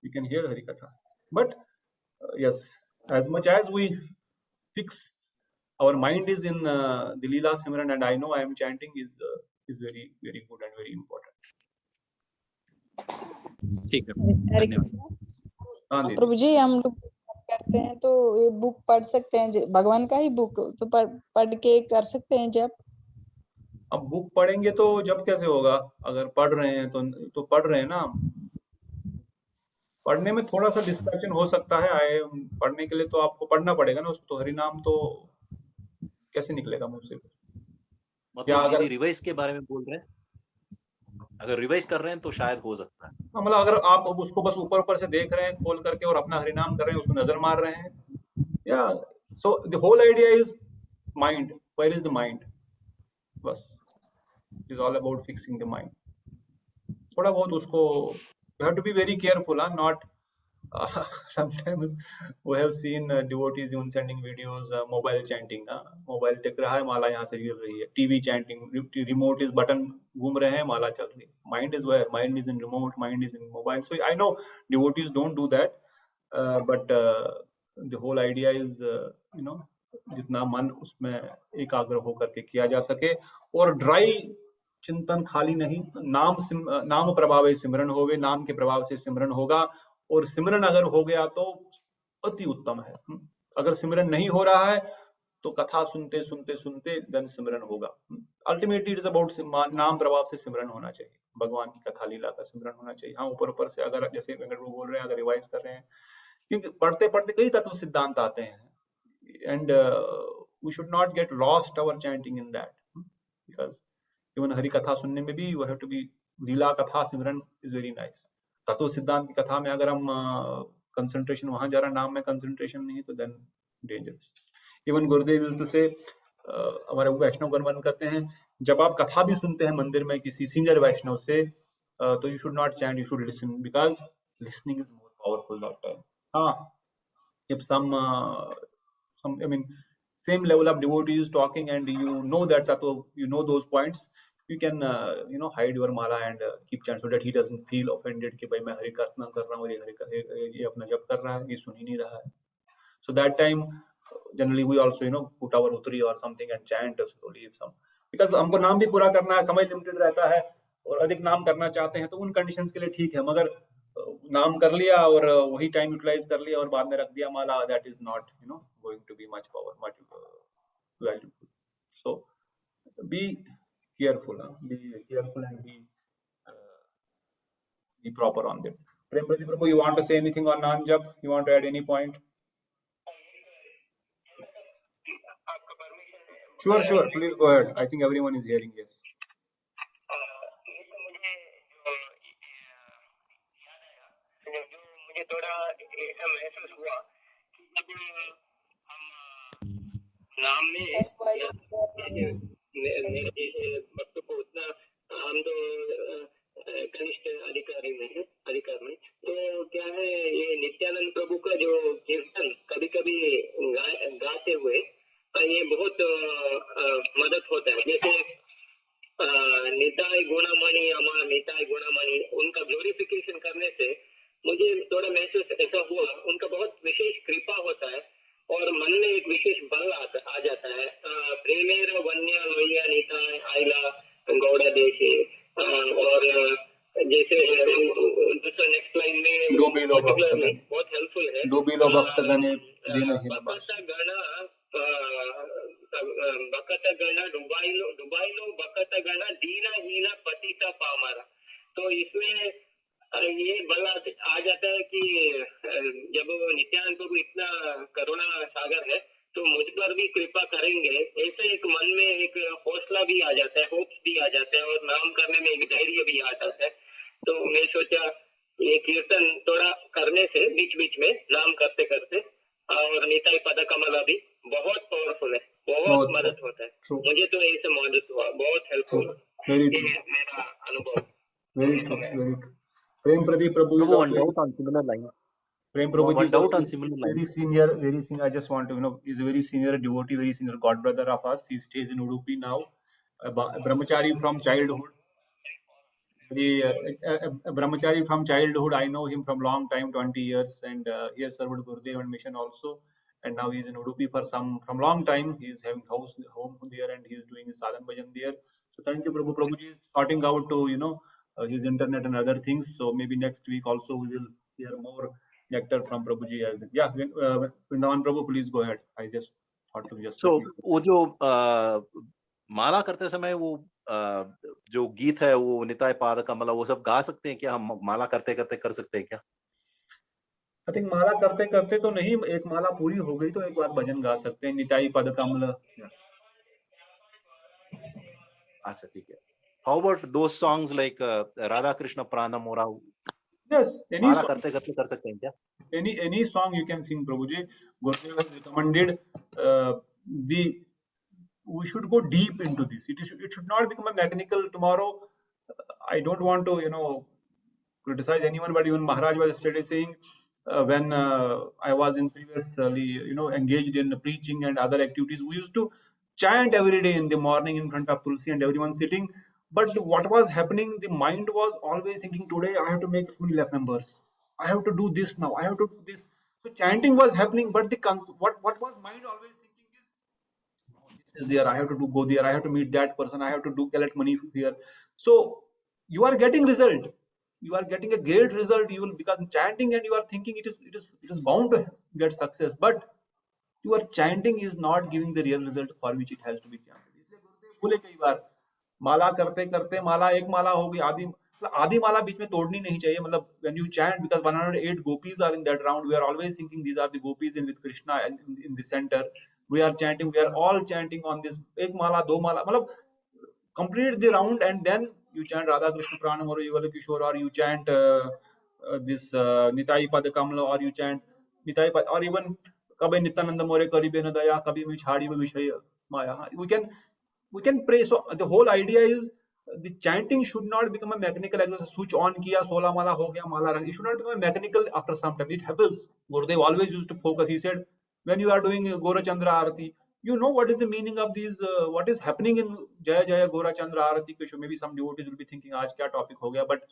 We can hear Harikatha. But yes, as much as we fix our mind is in the Leela Simran, and I know I am chanting is very, very good and very important. ठीक है, हरे धन्यवाद। कृष्ण। हाँ दीदी। प्रभु जी, हम लोग करते हैं तो ये बुक पढ़ सकते हैं, भगवान का ही बुक तो पढ़ के कर सकते हैं जब। अब बुक पढ़ेंगे तो जब कैसे होगा? अगर पढ़ रहे हैं तो पढ़ रहे हैं ना। पढ़ने में थोड़ा सा डिस्ट्रैक्शन हो सकता है, पढ़ने के लिए तो आपको पढ़ना पड़ेगा ना उसको, तो हरि नाम तो कैसे निकलेगा मुंह से? मतलब दीदी रिवाइज के बारे में बोल रहे हैं, अगर रिवाइज कर रहे हैं तो शायद हो सकता है। मतलब अगर आप उसको बस ऊपर से देख रहे हैं खोल करके और अपना हरिनाम कर रहे हैं, उसको नजर मार रहे हैं, या so the whole idea is mind, where is the mind, बस it is all about fixing the mind. थोड़ा बहुत उसको you have to be very careful, not sometimes we have seen devotees even sending videos, mobile chanting, mobile टिक रहा है, माला यहाँ से गिर रही है, TV chanting, remote is button घूम रहे हैं, माला चल रही है, mind is where, mind is in remote, mind is in mobile. So I know devotees don't do that, but the whole idea is you know जितना मन उसमें एकाग्र होकर के किया जा सके, और ड्राई चिंतन खाली नहीं, नाम प्रभाव सिमरन होवे, नाम के प्रभाव से सिमरन होगा, और सिमरन अगर हो गया तो अति उत्तम है। अगर सिमरन नहीं हो रहा है तो कथा सुनते सुनते सुनते देन सिमरन होगा। अल्टीमेटली इट इज अबाउट नाम प्रभाव से सिमरन होना चाहिए, भगवान की कथा लीला का सिमरन होना चाहिए। हाँ, ऊपर ऊपर से अगर जैसे वेंकट प्रभु बोल रहे हैं, अगर रिवाइज कर रहे हैं, क्योंकि पढ़ते पढ़ते कई तत्व सिद्धांत आते हैं and we should not get lost our chanting in that, because even Hari कथा सुनने में भी you have to be, lila katha simran is very nice. तत्व सिद्धांत की कथा में अगर हम कंसंट्रेशन वहां जा रहा, नाम में कंसंट्रेशन नहीं, तो then dangerous. Even Gurudev used to से, हमारे वैष्णव गण करते हैं, जब आप कथा भी सुनते हैं मंदिर में किसी सीनियर वैष्णव से, तो you should not chant, you should listen, because listening is more powerful that time. हाँ, if some I mean same level of devotee is talking and you know that, so you know those points, you can hide your mala and keep chant, so that he doesn't feel offended कि भाई मैं हरि कीर्तन कर रहा हूँ, ये अपना जप कर रहा है, ये सुन ही नहीं रहा है। So that time generally we also put our utri or something and chant slowly some, because हमको नाम भी पूरा करना है, समय लिमिटेड रहता है और अधिक नाम करना चाहते हैं, तो उन कंडीशंस के लिए ठीक है, मगर नाम कर लिया और वही टाइम यूटिलाइज कर लिया और बाद में रख दिया माला, that is not going to be much power, much valuable. So be careful, be careful and be proper on that. Prem Pradeep Prabhu, you want to say anything on नाम जप? You want to add any point? Sure, please go ahead. I think everyone is hearing. Yes. मुझे थोड़ा ऐसा महसूस हुआ कि जब हम नाम में मेरे जैसे भक्त को उतना, हम तो कनिष्ठ अधिकार में, तो क्या है, ये नित्यानंद प्रभु का जो कीर्तन कभी कभी गाते हुए ये बहुत मदद होता है। जैसे निताय गुणामणि, अमर निताय गुणामणि, उनका ग्लोरिफिकेशन करने से मुझे थोड़ा महसूस ऐसा हुआ, उनका बहुत विशेष कृपा होता है और मन में एक विशेष बल आ जाता है। प्रेमेर वन्य लोहिया निताय आइला गौड़ा देशे, और जैसे दूसरा नेक्स्ट लाइन में बहुत हेल्पफुल है, बकत गण डुबाइलो बकत गण दीनहीन पतिता पामरा। तो इसमें ये बल आ जाता है कि जब नित्यानंद प्रभु इतना करुणा सागर है तो मुझ पर भी कृपा करेंगे, ऐसे एक मन में एक हौसला भी आ जाता है, होप्स भी आ जाता है और नाम करने में एक धैर्य भी आ जाता है। तो मैं सोचा ये कीर्तन थोड़ा करने से बीच बीच में नाम करते करते, और निताई पद कमला भी बहुत पावरफुल है, बहुत मदद होता है। मुझे तो ऐसे मदद हुआ, बहुत हेल्पफुल मेरा अनुभव। Very true. Prem Pradeep Prabhu is one doubt on similar line. Prem Prabhu One doubt on similar line. Very senior. I just want to, is a very senior devotee, very senior god brother of us. He stays in Udupi now. A brahmachari from childhood. A brahmachari from childhood. I know him from long time, 20 years, and he has served Gurudev and mission also. And now he is in Udupi from long time. He is having home there, and he is doing his sadhan bhajan there. So thank you, Prabhu. Prabhuji is sorting out to his internet and other things. So maybe next week also we will hear more nectar from Prabhuji. Vrindavan Prabhu, please go ahead. I just thought to just. So वो जो माला करते समय वो जो गीत है वो निताय पाद कमला, वो सब गा सकते हैं क्या? हम माला करते करते कर सकते हैं क्या? I think माला करते करते तो नहीं, एक माला पूरी हो गई तो एक बार भजन गा सकते हैं, निताई पद कमल। अच्छा, ठीक है। How about those songs like Radha Krishna Prana Mora? Yes, माला करते करते कर सकते हैं क्या? Any song you can sing, Prabhuji. Gurudev has recommended we should go deep into this. It should not become a mechanical tomorrow. I don't want to criticize anyone, but even Maharaj was yesterday saying when I was in previously engaged in preaching and other activities, we used to chant every day in the morning in front of Tulsi and everyone sitting. But what was happening, the mind was always thinking, today I have to make so many lap numbers, I have to do this now, I have to do this. So chanting was happening, but what was mind always thinking is, this is there, I have to go there, I have to meet that person, I have to collect money here. So you are getting result, you are getting a great result, you will, because chanting and you are thinking it is bound to get success. But your chanting is not giving the real result for which it has to be chanted. इसलिए गुरुदेव बोले कई बार माला करते करते माला एक माला होगी, आधी माला बीच में तोड़नी नहीं चाहिए. मतलब when you chant, because 108 gopis are in that round, we are always thinking these are the gopis in with Krishna in the center. We are chanting, we are all chanting on this एक माला दो माला, मतलब complete the round and then you chant Radha Krishna Pranam or Yugal Kishore, or you chant this Nitai Pada Kamla, or you chant Nitai Pada, or even Kabhi Nityananda More Karibe na Daya, Kabhi Michhadi Vishaya Maya. We can pray. So the whole idea is the chanting should not become a mechanical exercise. Switch on kiya, 16 mala ho gaya, mala rang. It should not become a mechanical after some time. It happens. Gurudev always used to focus. He said, when you are doing Gora Chandra Arati, you know what is the meaning of these, what is happening in Jaya Jaya Gora Chandra Arati. Maybe some devotees will be thinking, aaj kya topic ho gaya, but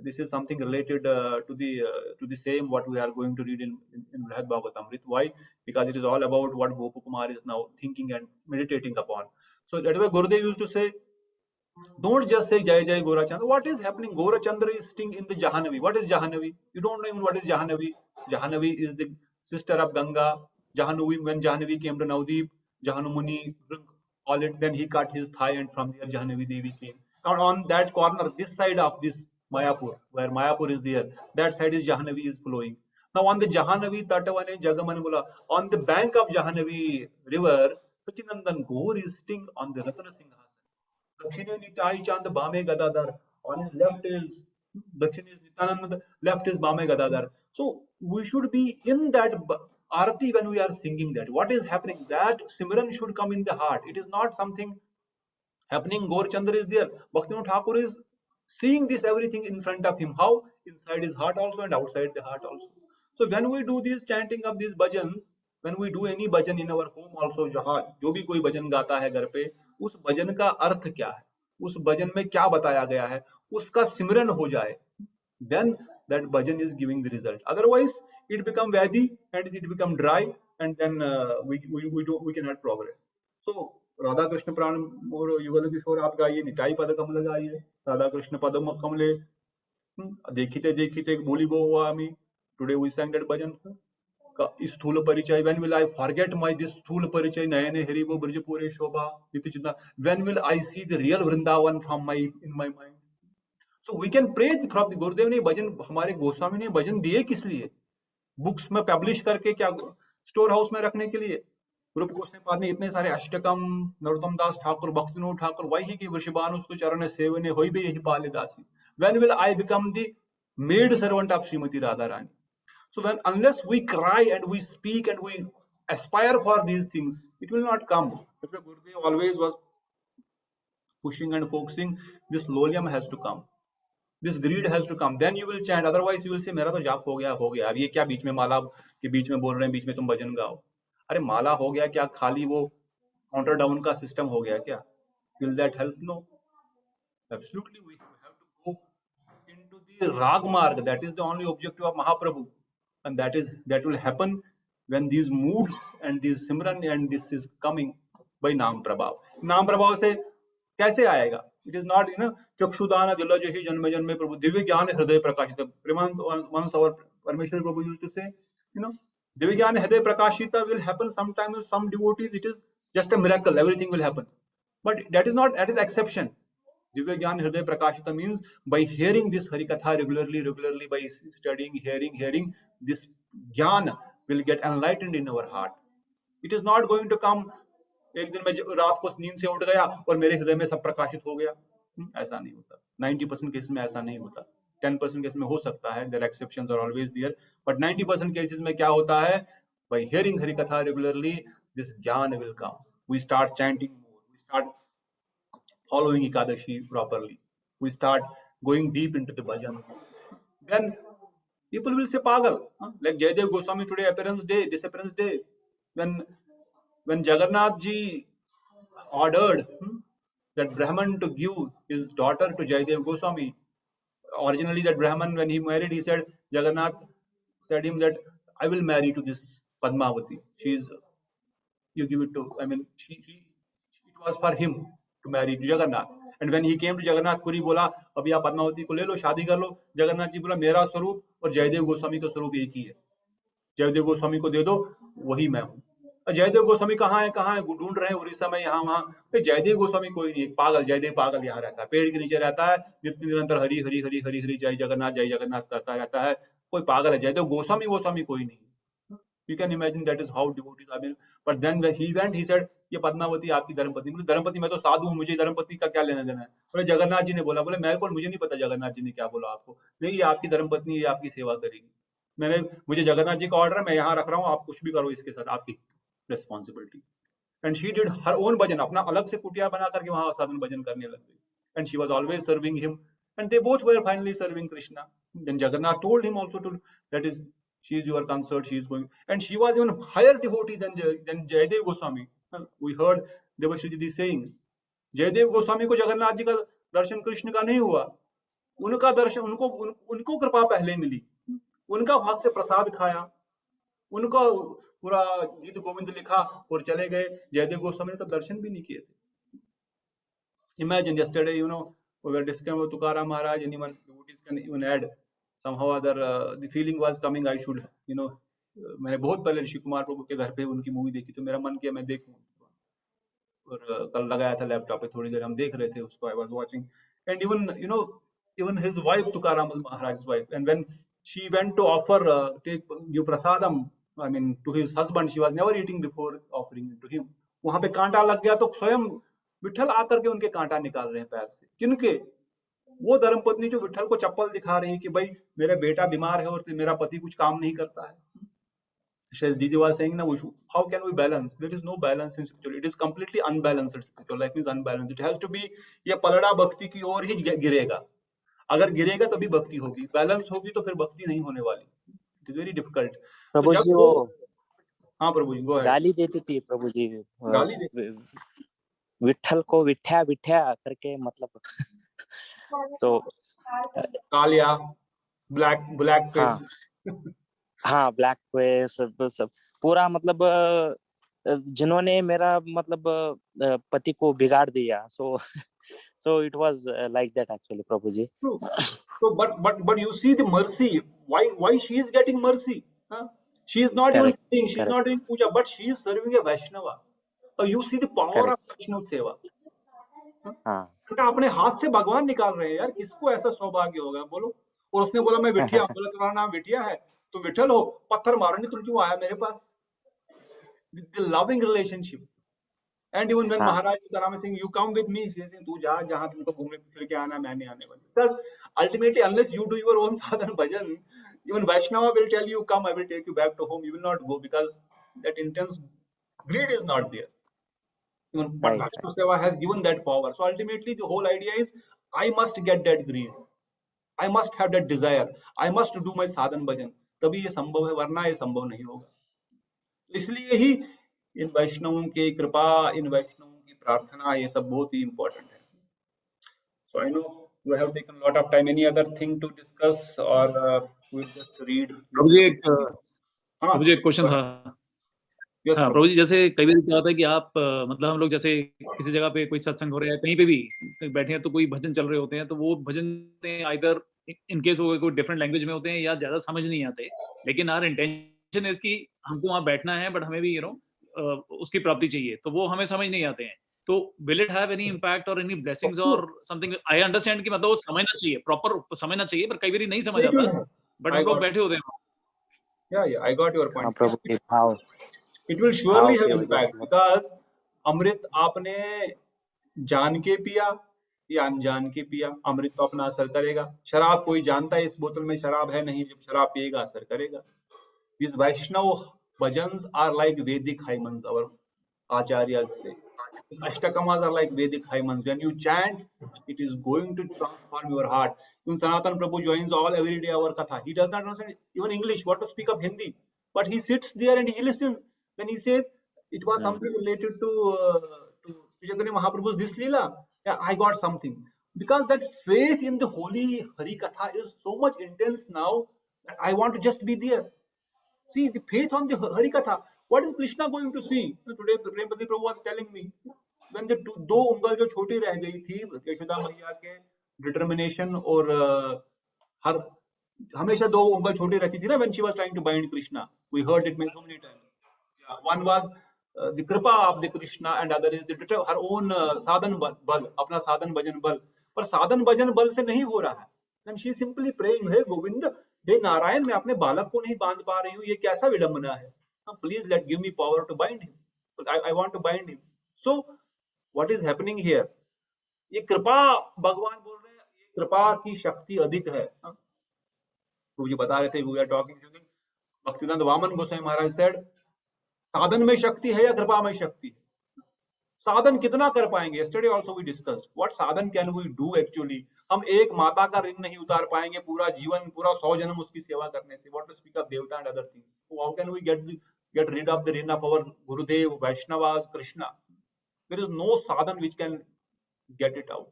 this is something related to the same what we are going to read in Brihad Bhagavatamrita. Why? Because it is all about what Gopakumar is now thinking and meditating upon. So that is why Gurudev used to say, don't just say Jai Jai Gora Chandra. What is happening? Gora Chandra is sitting in the Jahanavi. What is Jahanavi? You don't know even what is Jahanavi. Jahanavi is the sister of Ganga. Jahanavi, when Jahanavi came to Navdeep, Jahanumuni all it, then he cut his thigh, and from there Jahanavi Devi came. Now on that corner, this side of this Mayapur, where Mayapur is there, that side is Jahanavi is flowing. Now on the Jahanavi Tatavane Jagamanmula, on the bank of Jahanavi river, Sachinandan Gaur is sitting on the Ratana Singhasan. Dakshine Nitai Chand Bame Gadadhar. On his left is Dakshin is Nityananda, left is Bame Gadadhar. So we should be in that Arati when we are singing that. What is happening? That Simran should come in the heart. It is not something happening. Gaur Chandra is there. Bhaktivinoda Thakur is seeing this everything in front of him. How? Inside his heart also and outside the heart also. So when we do this chanting of these bhajans, when we do any bhajan in our home also, जहाँ जो भी कोई भजन गाता है घर पे, उस भजन का अर्थ क्या है, उस भजन में क्या बताया गया है, उसका सिमरन हो जाए, then that bhajan is giving the result. Otherwise it become Vadi and it become dry, and then we cannot progress. So Radha Krishna प्राण मोर युगल किशोर आप गाइए, निताई पद कमल गाइए, राधा कृष्ण पद कमले देखिते देखिते बोली बो हुआ आमी. Today we sang that bhajan. स्थूल परिचय, when will I forget my this स्थूल परिचय, नयने हरिबो ब्रजपुरे शोभा नित्य चिंता, when will I see the real Vrindavan from in my mind. So we can pray from the गुरुदेव ने भजन, हमारे गोस्वामी ने भजन दिए किस लिए? बुक्स में पब्लिश करके, क्या स्टोर हाउस में रखने के लिए? रूप गोस्वामी पाद ने इतने सारे अष्टकम, नरोत्तम दास ठाकुर, भक्तिविनोद ठाकुर, वही की वृषभानुस्तु चरण सेवने होई बे यही पाले दासी. When will I become the maid servant of Srimati Radha Rani? So then, unless we cry and we speak and we aspire for these things, it will not come. Because Gurudev always was pushing and focusing. This lolium has to come. This greed has to come. Then you will chant. Otherwise, you will say, मेरा तो जाप हो गया. अब ये क्या बीच में माला के बीच में बोल रहे हैं, बीच में तुम भजन गाओ. अरे माला हो गया क्या? खाली वो काउंटर डाउन का सिस्टम हो गया क्या? Will that help? No. Absolutely, we have to go into the rag marg. That is the only objective of Mahaprabhu. And that will happen when these moods and these simran and this is coming by Naam Prabhav. Naam Prabhav से कैसे आएगा? It is not, चक्षुदान दिलज ही जन्म जन्मे प्रभु दिव्य ज्ञान हृदय प्रकाशित. Once our Parmeshwar Prabhu used to say, Divya ज्ञान हृदय प्रकाशित will happen sometimes with some devotees. It is just a miracle. Everything will happen. But that is exception. Divya Gyan Hriday Prakashita means by hearing this Harikatha regularly, by studying, hearing, this Gyan will get enlightened in our heart. It is not going to come, एक दिन मैं रात को नींद से उठ गया और मेरे हृदय में सब प्रकाशित हो गया. ऐसा नहीं होता. 90% केसेस में ऐसा नहीं होता. 10% केस में हो सकता है. There exceptions are always there. But 90% cases में क्या होता है? By hearing Harikatha regularly, this Gyan will come. We start chanting more. We start following Ekadashi properly. We start going deep into the bhajans. Then people will say pagal. Like Jayadev Goswami today, disappearance day. When Jagannath ji ordered that Brahman to give his daughter to Jayadev Goswami. Originally that Brahman, when he married, he said, Jagannath said him that I will marry to this Padmavati. You give it to, it was for him to marry to Jagannath. And when he came to Jagannath Puri, बोला अभी आप पद्मावती को ले लो, शादी कर लो. जगन्नाथ जी बोला मेरा स्वरूप और जयदेव गोस्वामी का स्वरूप एक ही है. जयदेव गोस्वामी को दे दो, वही मैं हूँ. जयदेव गोस्वामी कहाँ है ढूंढ रहे हैं उड़ीसा में, यहाँ वहाँ। जयदेव गोस्वामी कोई नहीं, पागल जयदेव पागल यहाँ रहता है, पेड़ के नीचे रहता है, निरंतर हरी हरी हरी हरी हरी जय जगन्नाथ करता रहता है, कोई पागल है। जयदेव गोस्वामी कोई नहीं। You can imagine that is how devotees are being. But then when he went, he said, ये पद्मावती आपकी धर्मपत्नी। बोले धर्मपति, मैं तो साधु हूँ, मुझे धर्मपत्नी का क्या लेना देना है। बोले जगन्नाथ जी ने बोला। बोले मुझे नहीं पता जगन्नाथ जी ने क्या बोला आपको, नहीं ये आपकी धर्मपत्नी, ये आपकी सेवा करेगी। मुझे जगन्नाथ जी का ऑर्डर है, मैं यहाँ रख रहा हूँ, आप कुछ भी करो इसके साथ, आपकी responsibility. And she did her own bhajan, अपना अलग से कुटिया बना करके वहां साधन भजन करने लग गई। And she was always serving him, and they both were finally serving Krishna. Then Jagannath told him also to, that is she is your consort, she is going, and she was even higher devotee than Jayadev Goswami. We heard Devashri Ji saying, Jaydev Goswami को जगन्नाथ जी का दर्शन कृष्ण का नहीं हुआ, उनका दर्शन उनको कृपा पहले मिली, उनका भाग से प्रसाद खाया, उनका पूरा गीत गोविंद लिखा और चले गए। जयदेव गोस्वामी ने तो दर्शन भी नहीं किए थे। Imagine yesterday, we were discussing about Tukaram Maharaj, and even devotees can even add somehow other the feeling was coming, I should, मैंने बहुत पहले ऋषि कुमार प्रभु के घर पे उनकी मूवी देखी, तो मेरा मन किया मैं देखूं, और कल लगाया था लैपटॉप पे, थोड़ी देर हम देख रहे थे उसको, I was watching, and even his wife Tukaram Maharaj's wife, and when she went to offer give prasadam, I mean to his husband, she was never eating before offering it to him. वहां पे कांटा लग गया तो स्वयं विठल आकर के उनके कांटा निकाल रहे हैं पैर से। किनके? वो धर्मपत्नी जो विठल को चप्पल दिखा रही है कि भाई मेरा बेटा बीमार है और मेरा पति कुछ काम नहीं करता है। Didi was saying, now how can we balance? There is no balance in spirituality. It is completely unbalanced. Spiritual life is unbalanced. It has to be, ये पलड़ा भक्ति की ओर ही गिरेगा। अगर गिरेगा तभी भक्ति होगी, बैलेंस होगी तो फिर भक्ति नहीं होने वाली। It is very difficult. प्रभु जी वो हाँ प्रभु जी, go ahead. गाली देती थी प्रभु जी, गाली देती विठल को विठ्या विठ्या करके, मतलब तो कालिया, ब्लैक फेस, हाँ ब्लैक फेस सब पूरा, मतलब जिन्होंने मेरा मतलब पति को बिगाड़ दिया। So it was like that actually, Prabhuji. So but you see the mercy. Why she is getting mercy? Huh? She is not even saying, she is not doing puja, but she is serving a Vaishnava. So you see the power of Vaishnava seva. बेटा अपने हाथ से भगवान निकाल रहे हैं यार, किसको ऐसा सौभाग्य होगा बोलो। और उसने बोला मैं विठिया, बोला तुम्हारा नाम विठिया है, तुम विठल हो, पत्थर मारोगे, तुम क्यों आया मेरे पास? The loving relationship. And even when Maharaj Tukaram is saying, you come with me, he is saying, तू जा जहाँ तुमको घूमने फिर के आना, मैं नहीं आने वाला। Because ultimately, unless you do your own sadhana bhajan, even Vaishnava will tell you, come, I will take you back to home. You will not go because that intense greed is not there. Even but Vaishnava Seva has given that power. So ultimately, the whole idea is, I must get that greed. I must have that desire. I must do my sadhana bhajan. तभी ये संभव है, वरना ये संभव नहीं होगा। इसलिए ही इन वैष्णवों की कृपा, इन वैष्णवों की प्रार्थना, ये सब बहुत ही इम्पोर्टेंट है। So I know we have taken a lot of time. Any other thing to discuss or we'll just read? मुझे एक क्वेश्चन था। हाँ प्रभु जी, जैसे कई बार क्या होता है कि आप मतलब हम लोग जैसे किसी जगह पे कोई सत्संग हो रहा है, कहीं पे भी बैठे हैं तो कोई भजन चल रहे होते हैं, तो वो भजन आइदर इन केस वो कोई डिफरेंट लैंग्वेज में होते हैं या ज्यादा समझ नहीं आते, लेकिन आवर इंटेंशन है कि हमको वहाँ बैठना है, बट हमें भी उसकी प्राप्ति चाहिए, तो वो हमें समझ नहीं आते हैं, तो will it have any impact और एनी ब्लेसिंग्स और समथिंग? आई अंडरस्टैंड कि मतलब वो समझना चाहिए, प्रॉपर समझना चाहिए, पर कई बार नहीं समझ आता, बट हम लोग बैठे होते हैं। Yeah, I got your point. It will surely have impact because अमृत आपने जान के पिया या अनजान के पिया, अमृत तो अपना असर करेगा। शराब कोई जानता है इस बोतल में शराब है नहीं, जब शराब पिएगा असर करेगा। These Vaishnava bhajans are like Vedic hymns, our acharyas say. These Ashtakamas are like Vedic hymns. When you chant, it is going to transform your heart. When Sanatan Prabhu joins every day our katha, he does not understand even English, what to speak of Hindi, but he sits there and he listens. Then he says, it was something related to Chaitanya Mahaprabhu's this Leela. Yeah, I got something. Because that faith in the holy Hari Katha is so much intense now that I want to just be there. See, the faith on the Hari Katha. What is Krishna going to see? Today, Prempati Prabhu was telling me, when the दो उंगल जो छोटी रह गई थी यशोदा मैया के डिटर्मिनेशन और हर हमेशा दो उंगल छोटी रहती थी ना, when she was trying to bind Krishna. We heard it so many times. Yeah, one was the kripa of the Krishna, and other is the her own sadhan bal, अपना साधन भजन बल, पर साधन भजन बल से नहीं हो रहा है. And she simply praying, हे गोविंद, हे नारायण, मैं अपने बालक को नहीं बांध पा रही हूँ, ये कैसा विडंबना है. Please give me power to bind him. I want to bind him. So what is happening here? ये कृपा भगवान बोल रहे हैं, ये कृपा की शक्ति अधिक है. तो ये बता रहे थे, we are talking something. Bhaktivedanta Vaman Goswami Maharaj said, साधन में शक्ति है या कृपा में शक्ति है? साधन कितना कर पाएंगे? yesterday also we discussed what sadhan can we do actually. हम एक माता का ऋण नहीं उतार पाएंगे पूरा जीवन, पूरा 100 जन्म उसकी सेवा करने से. what to speak of devta and other things. So how can we get rid of the ऋण of our Gurudev, Vaishnavas, Krishna? There is no sadhan which can get it out.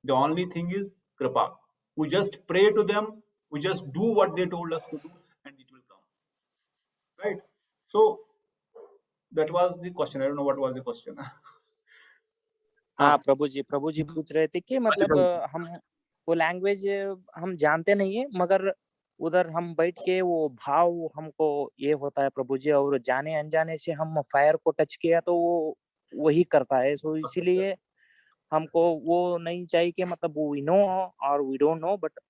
The only thing is kripa. We just pray to them, we just do what they told us to do, and it will come. Right? So that was the question. I don't know what was the question. हाँ प्रभु जी पूछ रहे थे कि मतलब हम वो लैंग्वेज हम जानते नहीं है, मगर उधर हम बैठ के वो भाव हमको ये होता है प्रभु जी, और जाने अनजाने से हम फायर को टच किया तो वो वही करता है. सो इसीलिए हमको वो नहीं चाहिए कि मतलब वी नो और वी डोंट नो, बट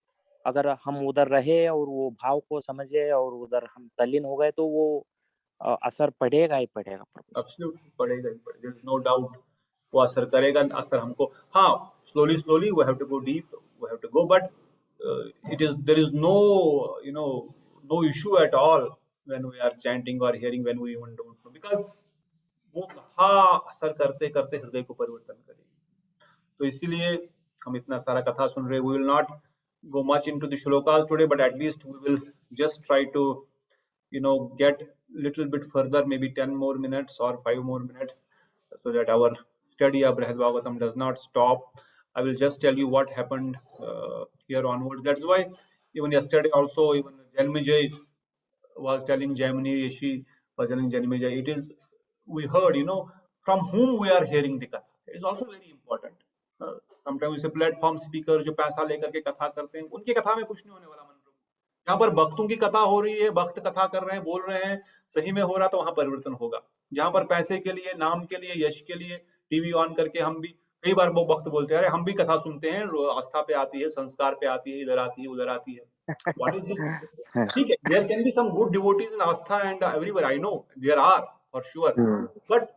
अगर हम उधर रहे और वो भाव को समझे और उधर हम तल्लीन हो गए तो वो असर पड़ेगा ही पड़ेगा. Absolutely पड़ेगा ही पड़ेगा. There is no doubt. वो असर करेगा, असर हमको. हाँ, slowly we have to go deep, we have to go, but there is no, no issue at all when we are chanting or hearing, when we even don't know, because वो कथा असर करते करते हृदय को परिवर्तन करेगी. तो इसीलिए हम इतना सारा कथा सुन रहे. We will not go much into the shlokas today, but at least we will just try to get little bit further, maybe 10 more minutes or 5 more minutes, so that our study of Brihad Bhagavatam does not stop. I will just tell you what happened here onwards. That's why even yesterday also, even Janmejay was telling Jaimini, she was telling Janmejay, it is, we heard, from whom we are hearing the katha. It is also very important. Sometimes we say platform speaker जो पैसा लेकर के कथा करते हैं, उनकी कथा में कुछ नहीं होने वाला. जहाँ पर भक्तों की कथा हो रही है, भक्त कथा कर रहे हैं, बोल रहे हैं, सही में हो रहा, तो वहां परिवर्तन होगा. जहाँ पर पैसे के लिए, नाम के लिए, यश के लिए टीवी ऑन करके हम भी, कई बार वो भक्त बोलते हैं, अरे हम भी कथा सुनते हैं, आस्था पे आती है, संस्कार पे आती है, इधर आती है, उधर आती है. What is it? ठीक है, there can be some good devotees in Astha and everywhere. I know there are for sure, but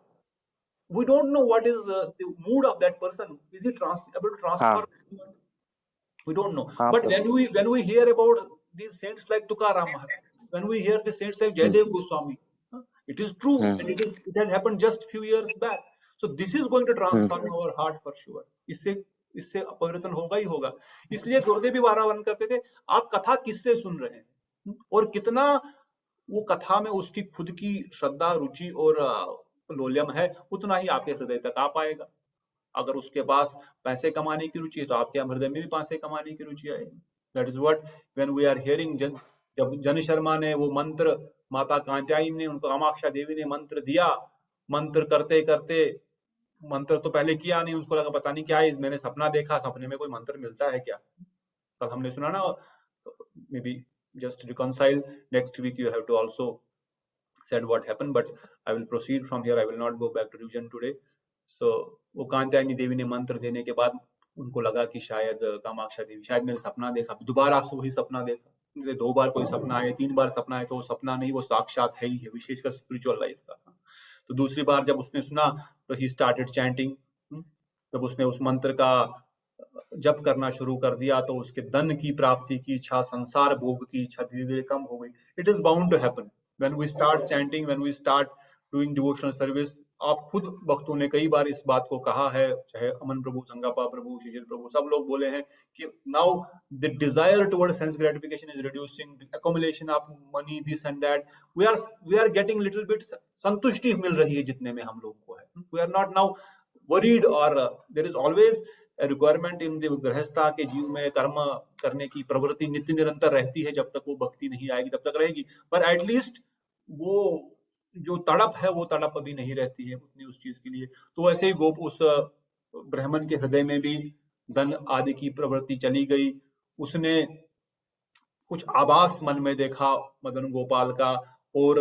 we don't know what is the mood of that person. Is he able to transfer? We don't know. But when we hear about these saints like Tukaram Maharaj, when we hear the saints like Jayadev Goswami, it is true, and it has happened just few years back. So this is going to transform our heart for sure. इससे परिवर्तन होगा ही होगा. इसलिए गुरुदेव भी वारावरण करते थे, आप कथा किससे सुन रहे हैं और कितना वो कथा में उसकी खुद की श्रद्धा, रुचि और लोल्यम है, उतना ही आपके हृदय तक आ पाएगा. अगर उसके पास पैसे कमाने की रुचि है तो आपके हृदय में भी पैसे कमाने की रुचि आएगी. That is what when we are hearing. जब जन शर्मा ने वो मंत्र, माता कांत्यायनी ने उनको, कामाक्षा देवी ने मंत्र दिया, मंत्र करते करते, मंत्र तो पहले किया नहीं, उसको लगा पता नहीं क्या है, मैंने सपना देखा, सपने में कोई मंत्र मिलता है क्या. कल हमने सुना ना, may be just reconcile. Next week you have to also said what happened, but I will proceed from here. I will not go back to revision today. So वो कांत्यायनी देवी ने मंत्र देने के बाद उनको लगा कि शायद कामाक्षा देवी, शायद मैंने सपना देखा. दोबारा से वही सपना देखा. 2 बार कोई सपना आए, 3 बार सपना आए तो वो सपना नहीं, वो साक्षात है ही है, विशेषकर स्पिरिचुअल लाइफ का. तो दूसरी बार जब उसने सुना तो ही स्टार्टेड चैंटिंग. जब उसने उस मंत्र का जप करना शुरू कर दिया तो उसके धन की प्राप्ति की इच्छा, संसार भोग की इच्छा धीरे धीरे कम हो गई. It is bound to happen when we start chanting, when we start doing devotional service. आप खुद भक्तों ने कई बार इस बात को कहा है, चाहे अमन प्रभु, संगापा प्रभु, शिशिर प्रभु, सब लोग बोले हैं कि now the desire towards sense gratification is reducing, the accumulation of money, this and that. We are getting little bit, संतुष्टि मिल रही है जितने में हम लोग को है. We are not now worried, और there is always a requirement in the गृहस्था के जीव में कर्म करने की प्रवृत्ति नित्य निरंतर रहती है. जब तक वो भक्ति नहीं आएगी तब तक रहेगी, पर एटलीस्ट वो जो तड़प है वो तड़प अभी नहीं रहती है उतनी उस चीज के लिए. तो वैसे ही उस ब्राह्मण के हृदय में भी धन आदि की प्रवृत्ति चली गई. उसने कुछ आभास मन में देखा मदन गोपाल का, और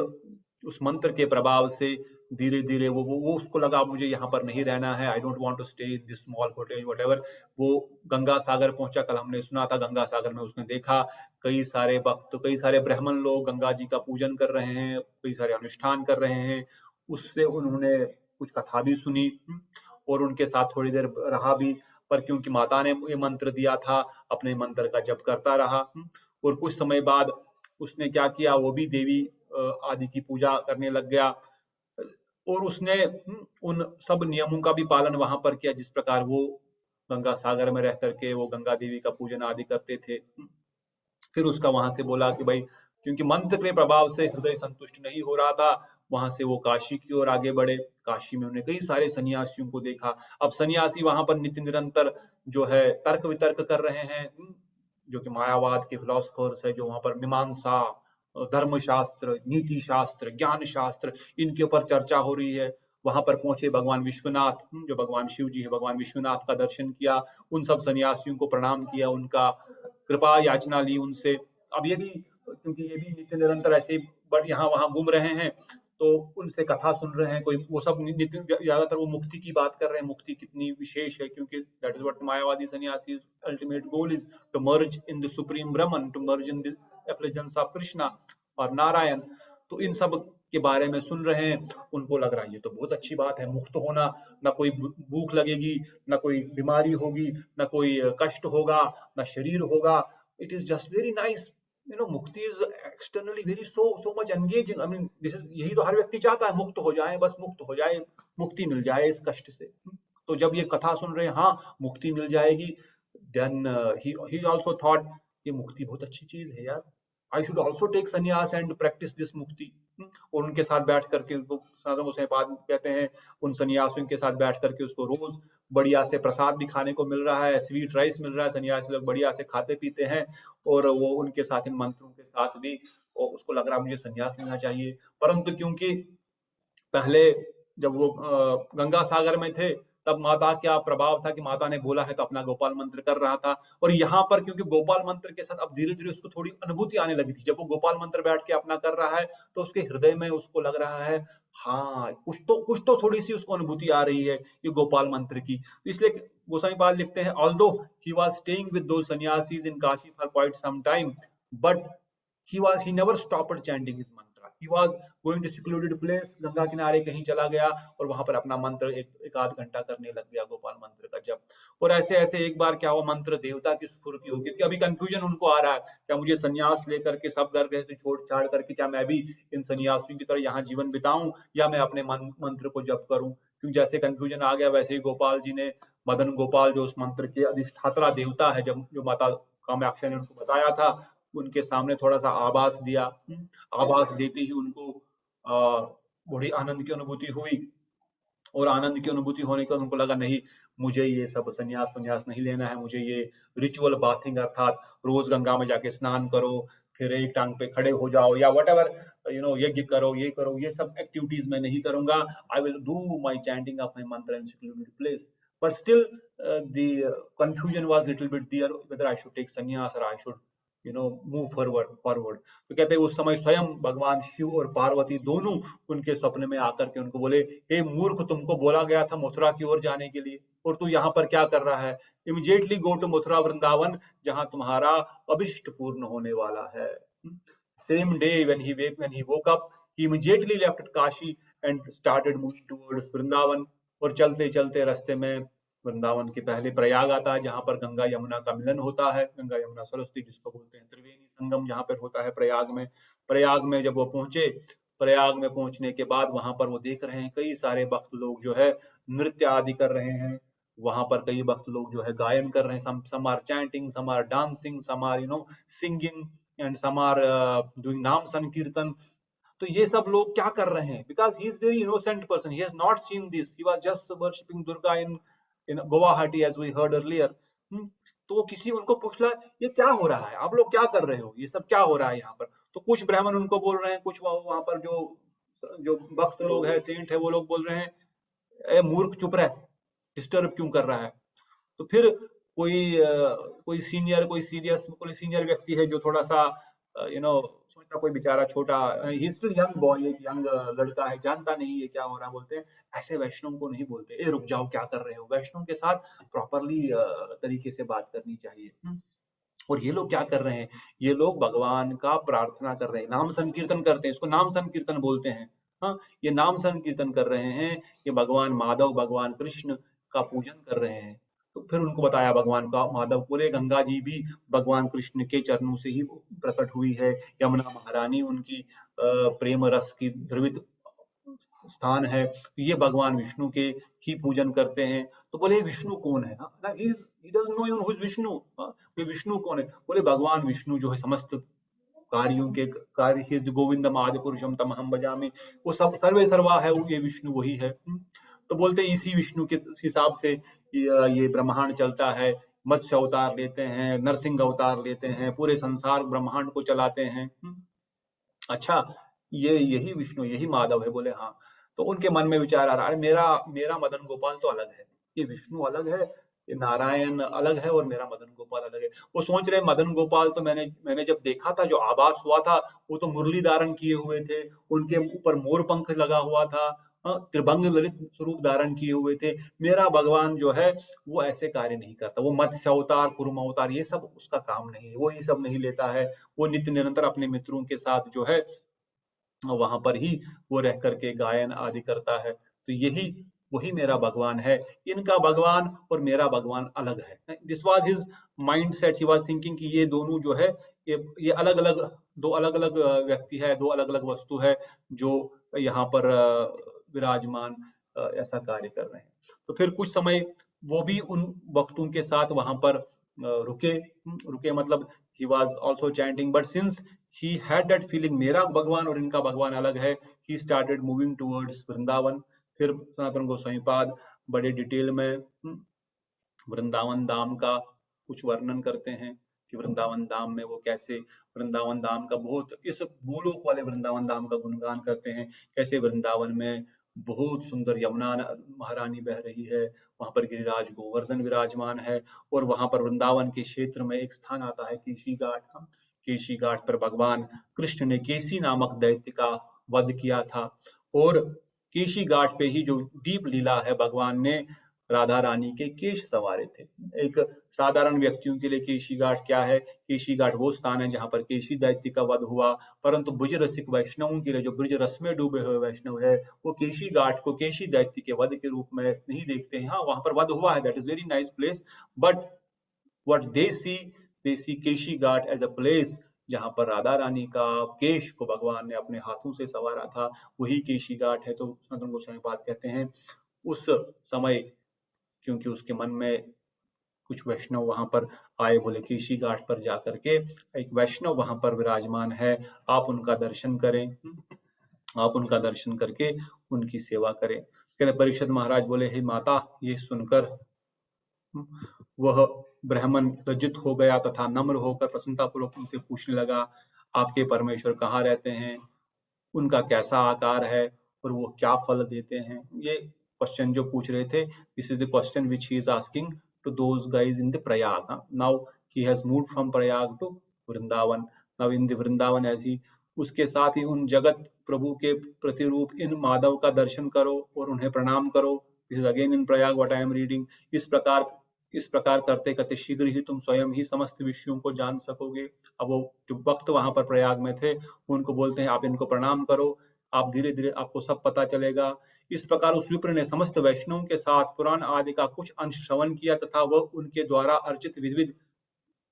उस मंत्र के प्रभाव से धीरे धीरे वो उसको लगा मुझे यहाँ पर नहीं रहना है, I don't want to stay in this small cottage whatever. वो गंगा सागर पहुंचा, कल हमने सुना था गंगा सागर में उसने देखा कई सारे भक्त, कई सारे ब्राह्मण लोग गंगा जी का पूजन कर रहे हैं, कई सारे अनुष्ठान कर रहे हैं। उससे उन्होंने कुछ कथा भी सुनी और उनके साथ थोड़ी देर रहा भी, पर क्योंकि माता ने ये मंत्र दिया था अपने मंत्र का जप करता रहा। और कुछ समय बाद उसने क्या किया, वो भी देवी आदि की पूजा करने लग गया और उसने उन सब नियमों का भी पालन वहां पर किया जिस प्रकार वो गंगा सागर में रह करके वो गंगा देवी का पूजन आदि करते थे। फिर उसका वहां से बोला कि भाई, क्योंकि मंत्र के प्रभाव से हृदय संतुष्ट नहीं हो रहा था, वहां से वो काशी की ओर आगे बढ़े। काशी में उन्हें कई सारे सन्यासियों को देखा। अब सन्यासी वहां पर नित्य निरंतर जो है तर्क वितर्क कर रहे हैं, जो कि मायावाद के फिलोसफर्स है, जो वहां पर मीमांसा, धर्मशास्त्र, नीति शास्त्र, ज्ञान शास्त्र, इनके ऊपर चर्चा हो रही है। वहां पर पहुंचे भगवान विश्वनाथ, जो भगवान शिव जी है, भगवान विश्वनाथ का दर्शन किया, उन सब सन्यासियों को प्रणाम किया, उनका कृपा याचना ली उनसे। अब ये भी, क्योंकि ये भी नित्य निरंतर ऐसे यहाँ वहां घूम रहे हैं, तो उनसे कथा सुन रहे हैं, कोई वो सब नित्य ज्यादातर वो मुक्ति की बात कर रहे हैं, मुक्ति कितनी विशेष है, क्योंकि that is what Mayavadi sannyasi ultimate goal is to merge in the supreme Brahman, to merge in the effulgence of Krishna और नारायण। तो इन सब के बारे में सुन रहे हैं, उनको लग रहा है ये तो बहुत अच्छी बात है, मुक्त होना, ना कोई भूख लगेगी, ना कोई बीमारी होगी, ना कोई कष्ट होगा, ना शरीर होगा। It is just very nice, you know. मुक्ति is externally very so much engaging. I mean this is, यही तो हर व्यक्ति चाहता है, मुक्त हो जाए, बस मुक्त हो जाए, मुक्ति मिल जाए इस कष्ट से। तो जब ये कथा सुन रहे हैं, हाँ मुक्ति मिल जाएगी, देन ही आल्सो थॉट ये मुक्ति बहुत अच्छी चीज है यार, आई शुड ऑल्सो टेक संन्यास एंड प्रैक्टिस दिस मुक्ति। और उनके साथ बैठ करके, सनातन गोसाई पाद कहते हैं, उन सन्यासियों के साथ बैठ करके उसको रोज बढ़िया से प्रसाद भी खाने को मिल रहा है, स्वीट राइस मिल रहा है, सन्यासी लोग बढ़िया से खाते पीते हैं, और वो उनके साथ इन मंत्रों के साथ भी, और उसको लग रहा है मुझे संन्यास लेना चाहिए। परंतु क्योंकि पहले जब वो गंगा सागर में थे, तब माता क्या प्रभाव था कि माता ने बोला है तो अपना गोपाल मंत्र कर रहा था। और यहाँ पर क्योंकि गोपाल मंत्र के साथ अब धीरे धीरे उसको थोड़ी अनुभूति आने लगी थी, जब वो गोपाल मंत्र बैठ के अपना कर रहा है, तो उसके हृदय में उसको लग रहा है हाँ कुछ तो थोड़ी सी उसको अनुभूति आ रही है ये गोपाल मंत्र की। इसलिए गोसाई पाद लिखते हैं, although he was staying with those sannyasis in Kashi for quite some time, but he never stopped chanting his mantra. He was going to secluded place, Ganga किनारे कहीं चला गया और वहां पर अपना मंत्र एक आध घंटा करने लग गया, गोपाल मंत्र का जप। और ऐसे ऐसे एक बार क्या हुआ, मंत्र देवता की स्फूर्ति हो, क्योंकि अभी कंफ्यूजन उनको आ रहा है, क्या मुझे संन्यास लेकर के सब दर्द से छोड़ छाड़ करके क्या मैं भी इन सन्यासियों की तरह यहाँ जीवन बिताऊं, या मैं अपने मंत्र को जप करूं। क्योंकि जैसे कंफ्यूजन आ गया, वैसे ही गोपाल जी ने, मदन गोपाल जो उस मंत्र के अधिष्ठात्रा देवता है, जब जो माता कामाख्या ने उनको बताया था, उनके सामने थोड़ा सा आभास दिया। आभास देते ही उनको बड़ी आनंद की अनुभूति हुई, और आनंद की अनुभूति होने का उनको लगा नहीं, मुझे ये सब संन्यास नहीं लेना है, मुझे ये रिचुअल बाथिंग अर्थात रोज गंगा में जाके स्नान करो, फिर एक टांग पे खड़े हो जाओ, या व्हाटएवर यू नो यज्ञ करो, ये करो, ये सब एक्टिविटीज मैं नहीं करूंगा। I will do my chanting of my मंत्र इन secluded place. But still the confusion was little bit there whether I should take sannyas or I should move forward. तो कहते हैं उस समय स्वयं भगवान शिव और पार्वती दोनों उनके स्वप्न में आकर के उनको बोले, हे मूर्ख, तुमको बोला गया था मथुरा की ओर जाने के लिए, और तू यहाँ पर क्या कर रहा है? Immediately go to Mathura Vrindavan, जहां तुम्हारा अभिष्ट पूर्ण होने वाला है। Same day when he woke up, he immediately left Kashi and started moving towards Vrindavan. और चलते चलते रास्ते में वृंदावन के पहले प्रयाग आता है, जहां पर गंगा यमुना का मिलन होता है, गंगा यमुना सरस्वती जिसको बोलते हैं त्रिवेणी संगम, जहां पर होता है प्रयाग में जब वो पहुंचे, प्रयाग में पहुंचने के बाद वहां पर वो देख रहे हैं कई सारे भक्त लोग जो है नृत्य आदि कर रहे हैं। वहां पर कई भक्त लोग जो है गायन कर रहे हैं, some are chanting, some are dancing, some are singing and some are doing नाम संकीर्तन। तो ये सब लोग क्या कर रहे हैं? Because he is very innocent person, he has not seen this, he was just worshipping Durga in Guwahati as we heard earlier. तो वो किसी उनको पूछला, ये क्या हो रहा है, आप लोग क्या कर रहे हो, ये सब क्या हो रहा है यहाँ पर? तो कुछ ब्राह्मण उनको बोल रहे हैं, कुछ वहां पर जो भक्त लोग हैं, सेंट है, वो लोग बोल रहे हैं, ए मूर्ख चुप रह, डिस्टर्ब क्यों कर रहा है? तो फिर कोई सीनियर व्यक्ति है जो थोड़ा सा सोचता कोई बेचारा छोटा, he is still young boy, एक यंग लड़का है, जानता नहीं है क्या हो रहा है, बोलते हैं ऐसे वैष्णव को नहीं बोलते, ए रुक जाओ क्या कर रहे हो, वैष्णव के साथ प्रॉपरली तरीके से बात करनी चाहिए। और ये लोग क्या कर रहे हैं, ये लोग भगवान का प्रार्थना कर रहे हैं, नाम संकीर्तन करते हैं, इसको नाम संकीर्तन बोलते हैं। हाँ, ये नाम संकीर्तन कर रहे हैं, ये भगवान माधव भगवान कृष्ण का पूजन कर रहे हैं। तो फिर उनको बताया भगवान का माधव, बोले गंगा जी भी भगवान कृष्ण के चरणों से ही प्रकट हुई है, यमुना महारानी उनकी प्रेम रस की द्रवित स्थान है, ये भगवान विष्णु के ही पूजन करते हैं। तो बोले विष्णु कौन है, he doesn't know even who is Vishnu, ये विष्णु कौन है, बोले भगवान विष्णु जो है समस्त कार्यों के कार्य गोविंदम आदि पुरुषम तमहम भजामि, वो सब सर्वे सर्वा है, ये विष्णु वही है। तो बोलते इसी विष्णु के हिसाब से ये ब्रह्मांड चलता है, मत्स्य अवतार लेते हैं, नरसिंह अवतार लेते हैं, पूरे संसार ब्रह्मांड को चलाते हैं। अच्छा, ये यही विष्णु यही माधव है, बोले हाँ। तो उनके मन में विचार आ रहा है, मेरा मदन गोपाल तो अलग है, ये विष्णु अलग है, ये नारायण अलग है, और मेरा मदन गोपाल अलग है। वो सोच रहे मदन गोपाल तो मैंने जब देखा था, जो आभास हुआ था, वो तो मुरली धारण किए हुए थे, उनके ऊपर मोर पंख लगा हुआ था, त्रिभंग ललित स्वरूप धारण किए हुए थे। मेरा भगवान जो है वो ऐसे कार्य नहीं करता, वो मत्स्य अवतार कुर्म अवतार ये सब उसका काम नहीं है, वो ये सब नहीं लेता है। वो नित्य निरंतर अपने मित्रों के साथ जो है वहां पर ही वो रह करके गायन आदि करता है। तो यही वही मेरा भगवान है, इनका भगवान और मेरा भगवान अलग है। This was his mind set, he was thinking कि ये दोनों जो है ये अलग अलग दो अलग अलग व्यक्ति है, दो अलग अलग वस्तु है जो यहाँ पर विराजमान ऐसा कार्य कर रहे हैं। तो फिर कुछ समय वो भी उन भक्तों के साथ वहां पर रुके मतलब he was also chanting, but since he had that feeling मेरा भगवान और इनका भगवान अलग है, he started moving towards Vrindavan. फिर सनातन गोस्वामी पाद बड़े डिटेल में वृंदावन धाम का कुछ वर्णन करते हैं कि वृंदावन धाम में वो कैसे वृंदावन धाम का बहुत इस भूलोक वाले वृंदावन धाम का गुणगान करते हैं, कैसे वृंदावन में बहुत सुंदर यमुना महारानी बह रही है, वहां पर गिरिराज गोवर्धन विराजमान है, और वहां पर वृंदावन के क्षेत्र में एक स्थान आता है केशी घाट। केशी घाट पर भगवान कृष्ण ने केसी नामक दैत्य का वध किया था, और केशी घाट पे ही जो दीप लीला है, भगवान ने राधा रानी के केश संवारे थे। एक साधारण व्यक्तियों के लिए केशी घाट क्या है, केशी घाट वो स्थान है जहां पर केशी दैत्य का वध हुआ, परंतु ब्रज रसिक वैष्णवों के लिए जो ब्रज रस में डूबे हुए वैष्णव है, वो केशी घाट को केशी दैत्य के वध के रूप में नहीं देखते हैं। हाँ, वहां पर वध हुआ है, that is very nice place, but what they see Keshi Ghat as a place जहां पर राधा रानी का केश को भगवान ने अपने हाथों से संवारा था, वही केशी घाट है। तो सनातन गोस्वामी पाद कहते हैं उस समय क्योंकि उसके मन में कुछ वैष्णव वहां पर आए, बोले केशी घाट पर जाकर के एक वैष्णव वहां पर विराजमान है, आप उनका दर्शन करें, आप उनका दर्शन करके उनकी सेवा करें। कहते परीक्षित महाराज बोले, हे माता, ये सुनकर वह ब्राह्मण लज्जित हो गया तथा नम्र होकर प्रसन्नतापूर्वक उनसे पूछने लगा, आपके परमेश्वर कहाँ रहते हैं, उनका कैसा आकार है और वो क्या फल देते हैं। ये क्वेश्चन जो पूछ रहे थे, this is the question which he is asking to those guys in the Prayag. Now he has moved from Prayag to Vrindavan, now in the Vrindavan ऐसी उसके साथ ही उन जगत प्रभु के प्रतिरूप इन माधव का दर्शन करो और उन्हें प्रणाम करो। This is again in Prayag what I am reading. इस प्रकार करते करते शीघ्र ही तुम स्वयं ही समस्त विषयों को जान सकोगे। अब वो जो भक्त वहां पर प्रयाग में थे उनको बोलते हैं आप इनको प्रणाम करो, आप धीरे धीरे आपको सब पता चलेगा। इस प्रकार उस विप्र ने समस्त वैष्णवों के साथ पुराण आदि का कुछ अंश श्रवण किया तथा वह उनके द्वारा अर्चित विविध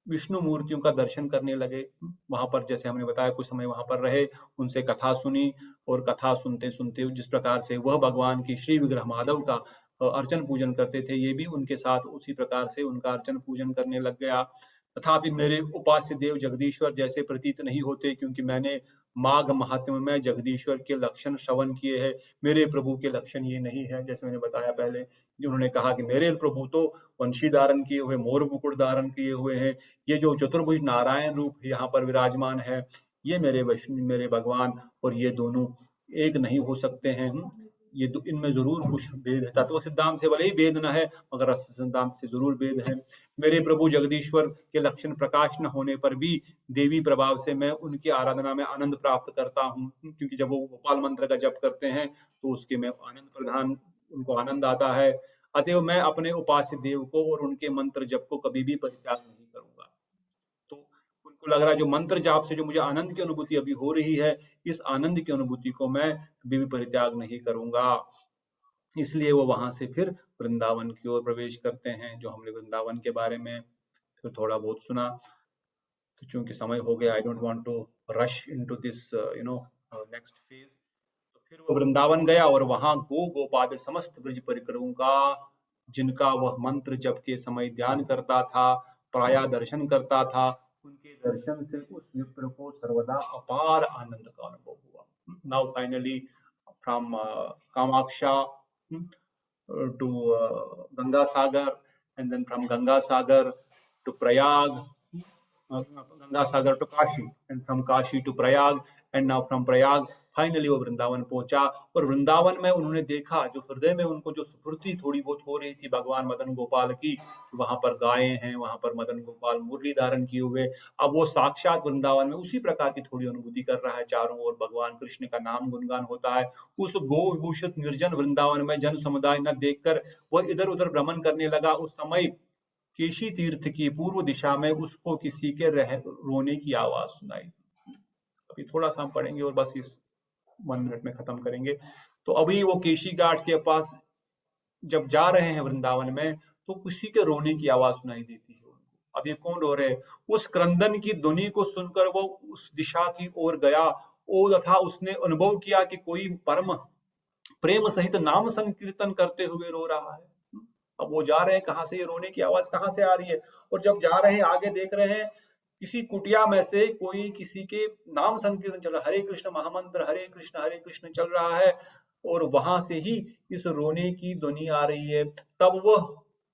विष्णु मूर्तियों का दर्शन करने लगे। वहां पर जैसे हमने बताया कुछ समय वहां पर रहे, उनसे कथा सुनी, और कथा सुनते सुनते जिस प्रकार से वह भगवान की श्री विग्रह माधव का अर्चन पूजन करते थे, ये भी उनके साथ उसी प्रकार से उनका अर्चन पूजन करने लग गया। तथापि मेरे उपास्य देव जगदीश्वर जैसे प्रतीत नहीं होते, क्योंकि मैंने माघ महात्म्य में जगदीश्वर के लक्षण श्रवण किए हैं, मेरे प्रभु के लक्षण ये नहीं है। जैसे मैंने बताया पहले, उन्होंने कहा कि मेरे प्रभु तो वंशी धारण किए हुए, मोर मुकुट धारण किए हुए हैं, ये जो चतुर्भुज नारायण रूप यहाँ पर विराजमान है, ये मेरे भगवान, और ये दोनों एक नहीं हो सकते हैं। ये इनमें जरूर कुछ भेद है। तत्व सिद्धांत से भले ही भेद न है मगर रस सिद्धांत से जरूर भेद है। मेरे प्रभु जगदीश्वर के लक्षण प्रकाश न होने पर भी देवी प्रभाव से मैं उनकी आराधना में आनंद प्राप्त करता हूँ, क्योंकि जब वो गोपाल मंत्र का जप करते हैं तो उसके में आनंद प्रधान उनको आनंद आता है। अतएव मैं अपने उपास्य देव को और उनके मंत्र जप को कभी भी परित्याग नहीं करूंगा। तो उनको लग रहा है जो मंत्र जाप से जो मुझे आनंद की अनुभूति अभी हो रही है, इस आनंद की अनुभूति को मैं कभी भी परित्याग नहीं करूंगा। इसलिए वो वहां से फिर वृंदावन की ओर प्रवेश करते हैं। जो हमने वृंदावन के बारे में फिर थोड़ा बहुत सुना, तो चूंकि समय हो गया, I don't want to rush into this next phase. तो फिर वो वृंदावन गया और वहां गोपाद समस्त ब्रज परिकरों का, जिनका वह मंत्र जप के समय ध्यान करता था, प्रायः दर्शन करता था, उनके दर्शन से उस विप्र को सर्वदा अपार आनंद का अनुभव हुआ। Now finally from Kamaksha to Ganga Sagar, and then from Ganga Sagar to Prayag, Ganga Sagar to Kashi, and from Kashi to Prayag, and now from Prayag finally वो वृंदावन पहुंचा। और वृंदावन में उन्होंने देखा, जो हृदय में उनको जो स्फूर्ति थोड़ी बहुत हो रही थी भगवान मदन गोपाल की, वहां पर गायें हैं, वहां पर मदन गोपाल मुरली धारण किए हुए, अब वो साक्षात वृंदावन में उसी प्रकार की थोड़ी अनुभूति कर रहा है। चारों ओर भगवान कृष्ण का नाम गुणगान होता है। उस गो विभूषित निर्जन वृंदावन में जन समुदाय न देखकर वह इधर उधर भ्रमण करने लगा। उस समय केशी तीर्थ की पूर्व दिशा में उसको किसी के रोने की आवाज सुनाई। अभी थोड़ा सा हम पढ़ेंगे और बस इस 1 मिनट में खत्म करेंगे। तो अभी वो केशी घाट के पास जब जा रहे हैं वृंदावन में, तो किसी के रोने की आवाज सुनाई देती है उनको। अब ये कौन रो रहे? उस क्रंदन की ध्वनि को सुनकर वो उस दिशा की ओर गया और तथा उसने अनुभव किया कि कोई परम प्रेम सहित नाम संकीर्तन करते हुए रो रहा है। अब वो जा रहे हैं, कहां से ये रोने की आवाज कहां से आ रही है? और जब जा रहे हैं आगे देख रहे हैं किसी कुटिया में से कोई किसी के नाम संकीर्तन चल रहा है, हरे कृष्ण महामंत्र हरे कृष्ण चल रहा है, और वहां से ही इस रोने की ध्वनि आ रही है। तब वह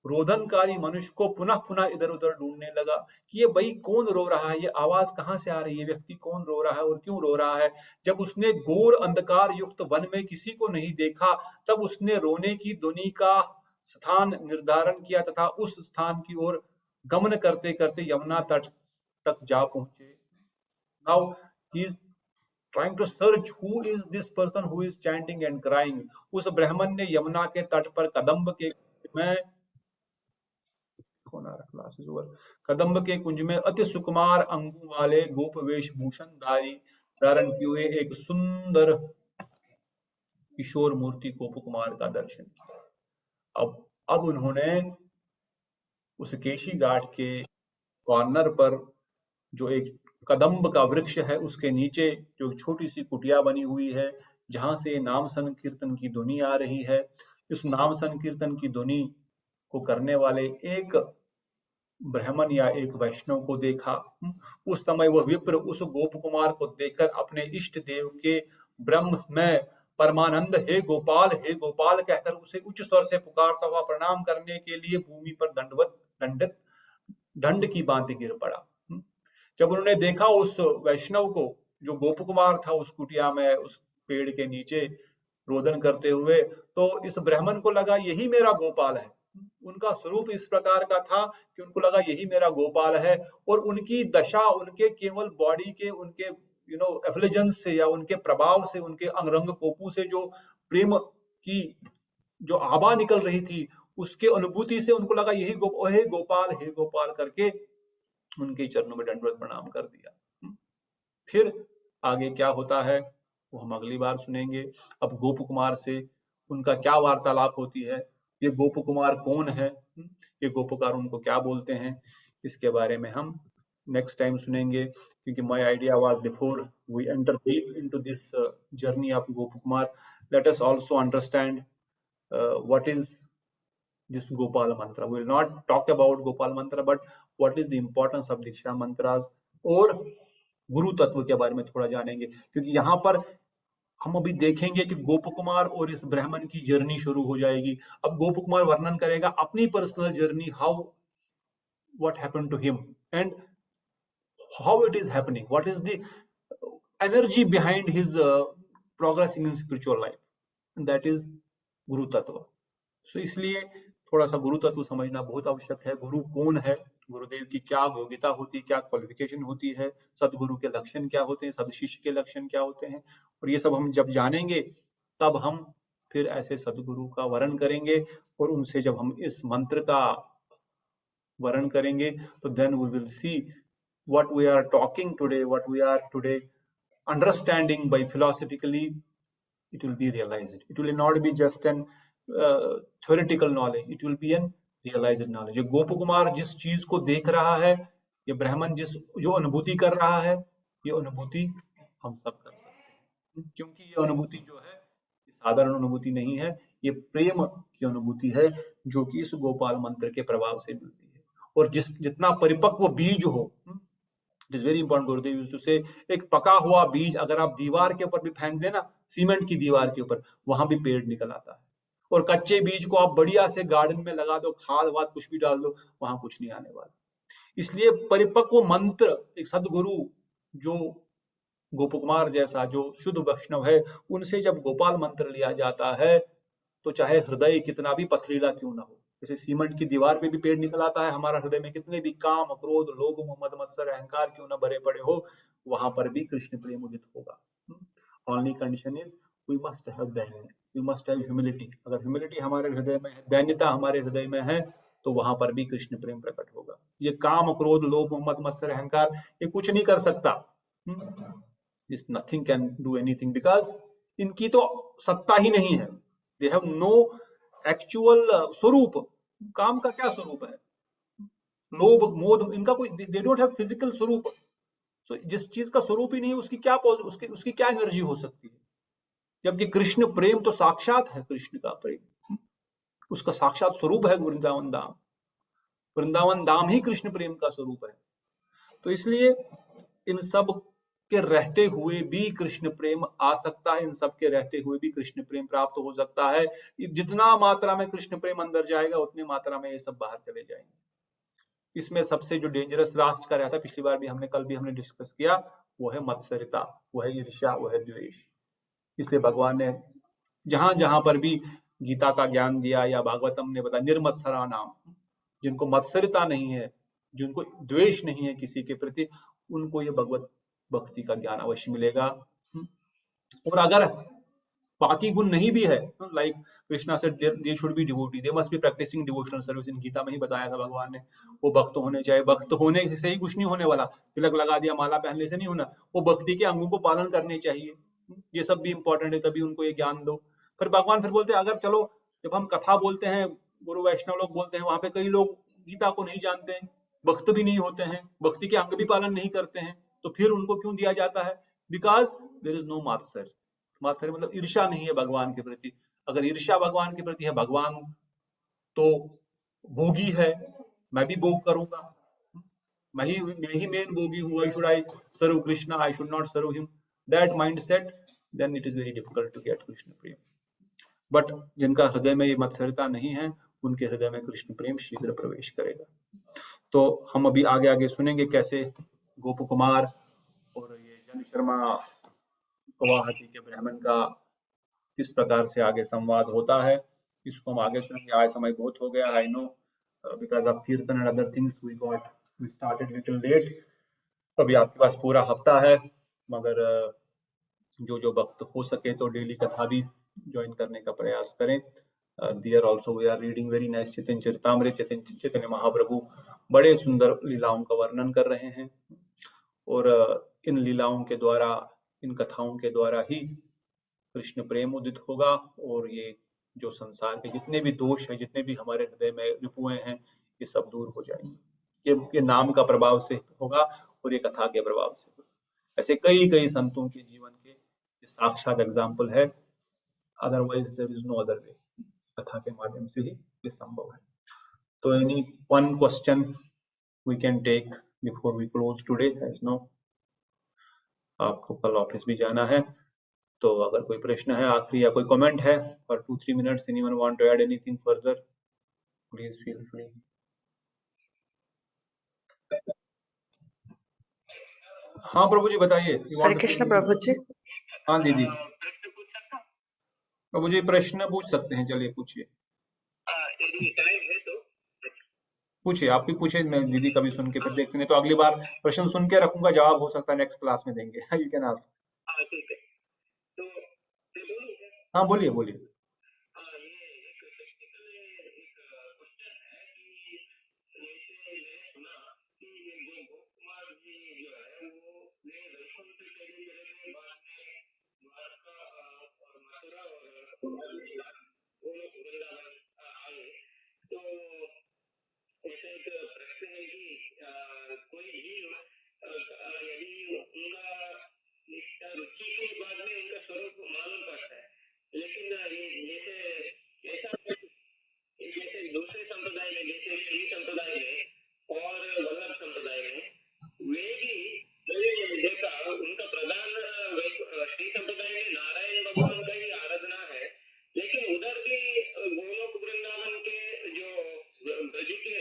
रोदनकारी मनुष्य को पुनः पुनः इधर उधर ढूंढने लगा कि ये भाई कौन रो रहा है, ये आवाज कहां से आ रही है, व्यक्ति कौन रो रहा है और क्यों रो रहा है। जब उसने घोर अंधकार युक्त वन में किसी को नहीं देखा, तब उसने रोने की ध्वनि का स्थान निर्धारण किया तथा उस स्थान की ओर गमन करते करते यमुना तट तक जा पहुंचे। Now he is trying to search who is this person who is chanting and crying. उस ब्राह्मण ने यमुना के तट पर कदम्ब के कुंज में अति सुकुमार अंगों वाले गोप वेशभूषण धारण किए हुए एक सुंदर किशोर मूर्ति गोप कुमार का दर्शन किया। अब उन्होंने उस केशी घाट के कॉर्नर पर जो एक कदम्ब का वृक्ष है, उसके नीचे जो छोटी सी कुटिया बनी हुई है, जहां से नाम संकीर्तन की ध्वनि आ रही है, इस नाम संकीर्तन की ध्वनि को करने वाले एक ब्राह्मण या एक वैष्णव को देखा। उस समय वह विप्र उस गोप कुमार को देखकर अपने इष्ट देव के ब्रह्म में परमानंद हे गोपाल कहकर उसे उच्च स्वर से पुकारता हुआ प्रणाम करने के लिए भूमि पर दंड की भांति गिर पड़ा। जब उन्होंने देखा उस वैष्णव को जो गोप कुमार था उस कुटिया में उस पेड़ के नीचे रोदन करते हुए, तो इस ब्राह्मण को लगा यही मेरा गोपाल है। उनका स्वरूप इस प्रकार का था कि उनको लगा यही मेरा गोपाल है, और उनकी दशा उनके केवल बॉडी के उनके एफ्लिजेंस से या उनके प्रभाव से, उनके अंगरंग कोपू से जो प्रेम की जो आभा निकल रही थी, उसके अनुभूति से उनको लगा यही हे गोपाल करके उनके चरणों में दंडवत प्रणाम कर दिया। फिर आगे क्या होता है वो हम अगली बार सुनेंगे। अब गोप कुमार से उनका क्या वार्तालाप होती है, ये गोप कुमार कौन है, ये गोपकार उनको क्या बोलते हैं, इसके बारे में हम नेक्स्ट टाइम सुनेंगे। क्योंकि my idea was before we enter deep into this journey of Gop Kumar, let us also understand what is this Gopal mantra. We will not talk about Gopal mantra, but what is the importance of Diksha mantras, और गुरु तत्व के बारे में थोड़ा जानेंगे। क्योंकि यहाँ पर हम अभी देखेंगे कि गोप कुमार और इस ब्राह्मण की जर्नी शुरू हो जाएगी। अब गोप कुमार वर्णन करेगा अपनी personal journey, how what happened to him and how it is happening, what is the energy behind his progressing in spiritual life. That is गुरु तत्व। सो इसलिए थोड़ा सा गुरु तत्व समझना बहुत आवश्यक है। गुरु कौन है, गुरुदेव की क्या योग्यता होती है, क्या क्वालिफिकेशन होती है, सदगुरु के लक्षण क्या होते हैं, सदशिष्य के लक्षण क्या होते हैं, और ये सब हम जब जानेंगे तब हम फिर ऐसे सदगुरु का वर्ण करेंगे, और उनसे जब हम इस मंत्र का वर्ण करेंगे तो then we will see what we are talking today, what we are today understanding by philosophically, it will be realized. It will not be just an theoretical knowledge, it will be an realized knowledge. गोप कुमार जिस चीज को देख रहा है, ये ब्राह्मण जो अनुभूति कर रहा है, ये अनुभूति हम सब कर सकते हैं, क्योंकि ये अनुभूति जो है साधारण अनुभूति नहीं है, ये प्रेम की अनुभूति है जो कि इस गोपाल मंत्र के प्रभाव से मिलती है। और जितना परिपक्व बीज हो, it is very important, Gurudev used to से, एक पका हुआ बीज अगर आप दीवार के ऊपर भी फेंक देना, सीमेंट की दीवार के ऊपर, वहां भी पेड़ निकल आता है। और कच्चे बीज को आप बढ़िया से गार्डन में लगा दो, खाद वाद कुछ भी डाल दो, वहां कुछ नहीं आने वाला। इसलिए परिपक्व मंत्र, एक सदगुरु जो गोप कुमार जैसा जो शुद्ध वैष्णव है, उनसे जब गोपाल मंत्र लिया जाता है तो चाहे हृदय कितना भी पथरीला क्यों ना हो, जैसे सीमेंट की दीवार पे भी पेड़ निकल आता है, हमारा हृदय में कितने भी काम, क्रोध, लोभ, मद मत्सर, अहंकार क्यों ना भरे पड़े हो, वहां पर भी कृष्ण प्रेम उदित होगा। Only condition is we must have दैन्य, वी मस्ट हैव ह्यूमिलिटी। अगर ह्यूमिलिटी हमारे हृदय में है, दैन्यता हमारे हृदय में है, तो वहां पर भी कृष्ण प्रेम प्रकट होगा। ये काम, क्रोध, लोभ, मद मत्सर, अहंकार, ये कुछ नहीं कर सकता। This nothing can do anything, because इनकी तो सत्ता ही नहीं है। दे हैव नो एक्चुअल स्वरूप। काम का क्या स्वरूप है? लोभ, मोद, इनका कोई, दे डोंट हैव फिजिकल स्वरूप। सो जिस चीज का स्वरूप ही नहीं है, उसकी क्या उसकी क्या एनर्जी हो सकती है? जबकि कृष्ण प्रेम तो साक्षात है, कृष्ण का प्रेम उसका साक्षात स्वरूप है वृंदावन धाम। वृंदावन धाम ही कृष्ण प्रेम का स्वरूप है। तो इसलिए इन सब के रहते हुए भी कृष्ण प्रेम आ सकता है, इन सब के रहते हुए भी कृष्ण प्रेम प्राप्त हो सकता है। जितना मात्रा में कृष्ण प्रेम अंदर जाएगा, उतनी मात्रा में ये सब बाहर चले जाएंगे। इसमें सबसे जो डेंजरस लास्ट का रहता है, पिछली बार भी हमने, कल भी हमने डिस्कस किया, वो है मत्सरिता, वो है ईर्ष्या, वो है द्वेष। इसलिए भगवान ने जहां जहां पर भी गीता का ज्ञान दिया या भागवतम ने बताया, निर्मत्सरा नाम, जिनको मत्सरिता नहीं है, जिनको द्वेष नहीं है किसी के प्रति, उनको ये भगवत भक्ति का ज्ञान अवश्य मिलेगा। और अगर बाकी गुण नहीं भी है, लाइक कृष्णा से they should be devotee, they must be practising devotional service, in Gita में ही बताया था भगवान ने। वो भक्त होने चाहिए, भक्त होने से ही कुछ नहीं होने वाला, तिलक लगा दिया, माला पहनने से नहीं होना, वो भक्ति के अंगों को पालन करने चाहिए। ये सब भी इंपॉर्टेंट है, तभी उनको ये ज्ञान दो। फिर भगवान फिर बोलते हैं, अगर चलो जब हम कथा बोलते हैं, गुरु वैष्णव लोग बोलते हैं, वहां पे कई लोग गीता को नहीं जानते हैं, भक्त भी नहीं होते हैं, भक्ति के अंग भी पालन नहीं करते हैं, तो फिर उनको क्यों दिया जाता है? बिकॉज देयर इज नो मात्सर्य। मात्सर्य मतलब ईर्ष्या नहीं है भगवान के प्रति। अगर ईर्ष्या भगवान के प्रति है, भगवान तो भोगी है, मैं भी भोग करूंगा, मैं ही मेन भोगी हूं, I should I serve Krishna, I should not serve him, that mindset, then it is very difficult to get Krishna prem. But जिनका हृदय में ये मत्सरता नहीं है, उनके हृदय में कृष्ण प्रेम शीघ्र प्रवेश करेगा। तो हम अभी आगे आगे सुनेंगे कैसे गोप कुमार और ये जन शर्मा गुवाहाटी के ब्राह्मण का किस प्रकार से आगे संवाद होता है, इसको हम आगे सुनेंगे। आज समय बहुत हो गया, I know, because of kirtan and other things we started little late. अभी आपके पास पूरा हफ्ता है, मगर जो भक्त हो सके तो डेली कथा भी ज्वाइन करने का प्रयास करें। There also we are reading very nice Chaitanya Charitamrita. Chaitanya Mahaprabhu बड़े सुंदर लीलाओं का वर्णन कर रहे हैं, और इन लीलाओं के द्वारा, इन कथाओं के द्वारा ही कृष्ण प्रेम उदित होगा, और ये जो संसार के जितने भी दोष हैं, जितने भी हमारे हृदय में रिपुएं हैं, ये सब दूर हो जाएंगे। ये नाम का प्रभाव से होगा और ये कथा के प्रभाव से होगा। ऐसे कई कई संतों के जीवन के साक्षात एग्जाम्पल है, otherwise there is no other way. कथा के माध्यम से ही ये संभव है। तो any one question we can take before we close today? No, आपको कल ऑफिस भी जाना है, तो अगर कोई प्रश्न है आखिरी या कोई कमेंट है for 2-3 minutes, anyone want to add anything further, please feel free. हाँ प्रभु जी बताइए। हरे कृष्ण प्रभु जी। हाँ दीदी। प्रभु जी प्रश्न पूछ सकते हैं, चलिए पूछिए। यदि टाइम है तो पूछिए, आप भी पूछिए, मैं दीदी का भी सुन के फिर देखते हैं, तो अगली बार प्रश्न सुन के रखूंगा, जवाब हो सकता है नेक्स्ट क्लास में देंगे। You can ask. ठीक है, तो मैं बोलूं क्या? हाँ बोलिए बोलिए। ये एक टेक्निकल एक क्वेश्चन है कि जैसे मैंने सुना कि जो गोकुमार जी जो है वो ने वैकुंठ चले गए, बाद में द्वारका और मथुरा और वृंदावन आए, तो ऐसा एक प्रश्न है कि कोई जीव यदि उनका रुचि के बाद में उनका स्वरूप मालूम पड़ता है, लेकिन ये जैसे ऐसा जैसे दूसरे संप्रदाय में, जैसे श्री संप्रदाय में और वल्लभ संप्रदाय में, वे भी मैंने देखा उनका प्रधान श्री संप्रदाय में नारायण भगवान का ही आराधना है, लेकिन उधर भी गोलोक वृंदावन के जो ब्रज के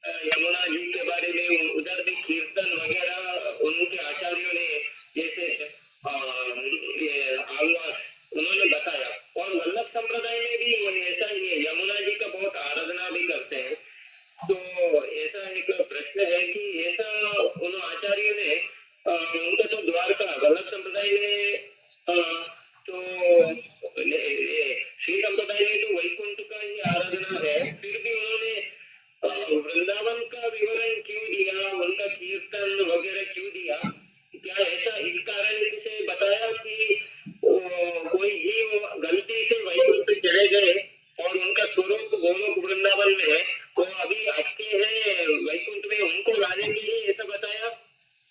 यमुना जी के बारे में उधर भी कीर्तन वगैरह उनके आचार्यों ने जैसे आलवास उन्होंने बताया, और वल्लभ संप्रदाय में भी ऐसा ही है, यमुना जी का बहुत आराधना भी करते हैं। तो ऐसा एक प्रश्न है कि ऐसा उन आचार्यों ने उनका तो द्वारका वल्लभ संप्रदाय में तो श्री संप्रदाय में तो वैकुंठ का ही आराधना है, फिर भी उन्होंने वृंदावन का विवरण क्यों दिया, उनका कीर्तन वगैरह क्यों दिया? क्या ऐसा इस कारण से बताया कि कोई जीव गलती से वैकुंठ चले गए और उनका स्वरूप गोलोक वृंदावन में है, तो अभी अटके हैं वैकुंठ में, उनको लाने के लिए ऐसा बताया?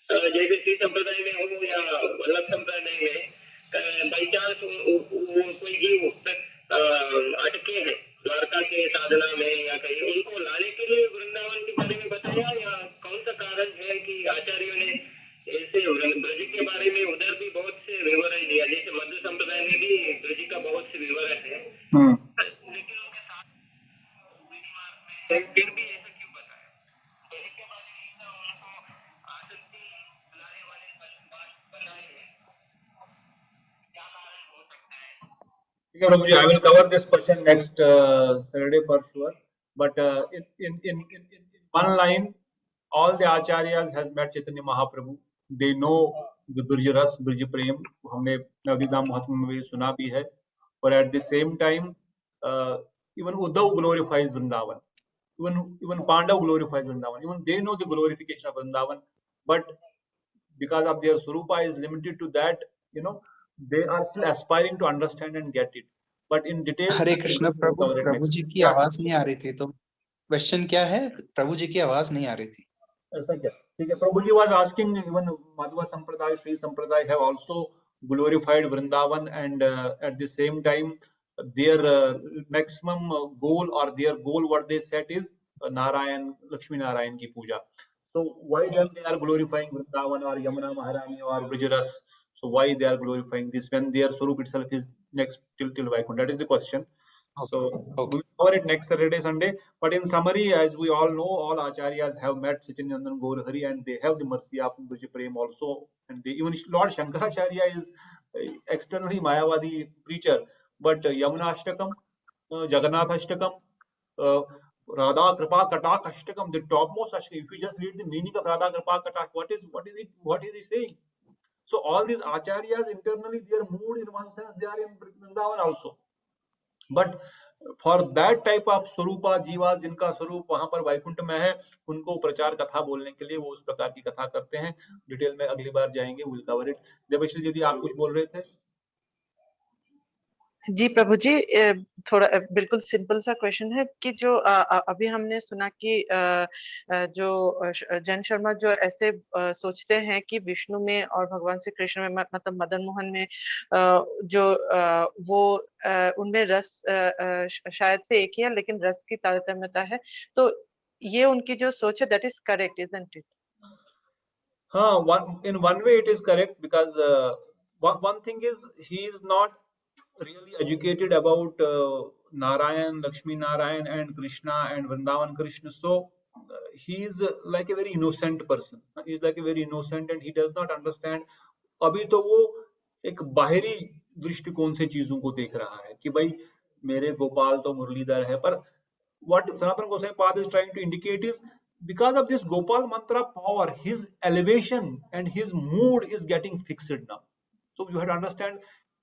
जैसे श्री संप्रदाय में हो या वल्लभ संप्रदाय में बाई चांस कोई जीव अटके हैं द्वारका के साधना में या कहीं, उनको लाने के लिए वृंदावन के बारे में बताया, या कौन सा कारण है कि आचार्यों ने ऐसे ब्रज के बारे में उधर भी बहुत से विवरण दिया, जैसे मध्य संप्रदाय में भी ब्रज का बहुत से विवरण है, लेकिन उनके साथ फिर भी ऐसा क्यों बताया? ब्रज के बारे में उनको आसक्ति लाने वाले बात बताए हैं, क्या कारण हो सकता है? Prabhu ji, I will cover this question next Saturday for sure. But in one line, all the acharyas has met Chaitanya Mahaprabhu. They know the Brij Ras, Brij Prem. हमने नवदीधाम महात्म्य में भी सुना भी है. और at the same time, even Uddhav glorifies Vrindavan. Even Pandav glorifies Vrindavan. Even they know the glorification of Vrindavan. But because of their Swarupa is limited to that, you know, they are still aspiring to understand and get it. But in detail, हरे कृष्ण प्रभु, प्रभु जी की आवाज नहीं आ रही थी, तो क्वेश्चन क्या है? प्रभु जी की आवाज नहीं आ रही थी। ऐसा क्या? ठीक है, प्रभु जी was asking, even Madhva Sampradaya, Sri Sampradaya have also glorified Vrindavan, and at the same time their maximum goal or their goal what they set is Narayan, Lakshmi Narayan ki puja. So why then they are glorifying Vrindavan or Yamuna Maharani or Brij Ras? So why they are glorifying this when their Swarup itself is next till Vaikuntha? That is the question. So we will cover it next Saturday, Sunday. But in summary, as we all know, all acharyas have met Sachinandan Gaur Hari, and they have the mercy of Brij Prem also. And they, even Lord Shankaracharya is externally Mayavadi preacher, but Yamuna Ashtakam, Jagannath Ashtakam, Radha Kripa Katak Ashtakam, the topmost Ashtakam. If you just read the meaning of Radha Kripa Katak, what is he saying? So all these acharyas internally, they are moved in one sense, they are in Vrindavan also. But for that type of स्वरूपा जीवा जिनका स्वरूप वहां पर वैकुंठ में है, उनको प्रचार कथा बोलने के लिए वो उस प्रकार की कथा करते हैं. डिटेल में अगली बार जाएंगे, विल कवर इट. देवश्री दीदी, आप कुछ बोल रहे थे? जी प्रभु जी, थोड़ा बिल्कुल सिंपल सा क्वेश्चन है कि जो अभी हमने सुना कि जो जैन शर्मा जो ऐसे सोचते हैं कि विष्णु में और भगवान श्री कृष्ण में, मतलब मदन मोहन में जो वो उनमें रस शायद से एक ही है, लेकिन रस की तारतम्यता है, तो ये उनकी जो सोच है, that is correct, isn't it? हाँ, in one way it is correct, because one thing is he is not really educated about Narayan, Lakshmi Narayan and Krishna and Vrindavan Krishna. So he is like a very innocent person. He is like a very innocent and he does not understand. अभी तो वो एक बाहरी दृष्टिकोण से चीजों को देख रहा है कि भाई मेरे गोपाल तो मुरलीधर है, पर what Sanatana Goswami Pad is trying to indicate is because of this Gopal mantra power, his elevation and his mood is getting fixed now. So you have to understand,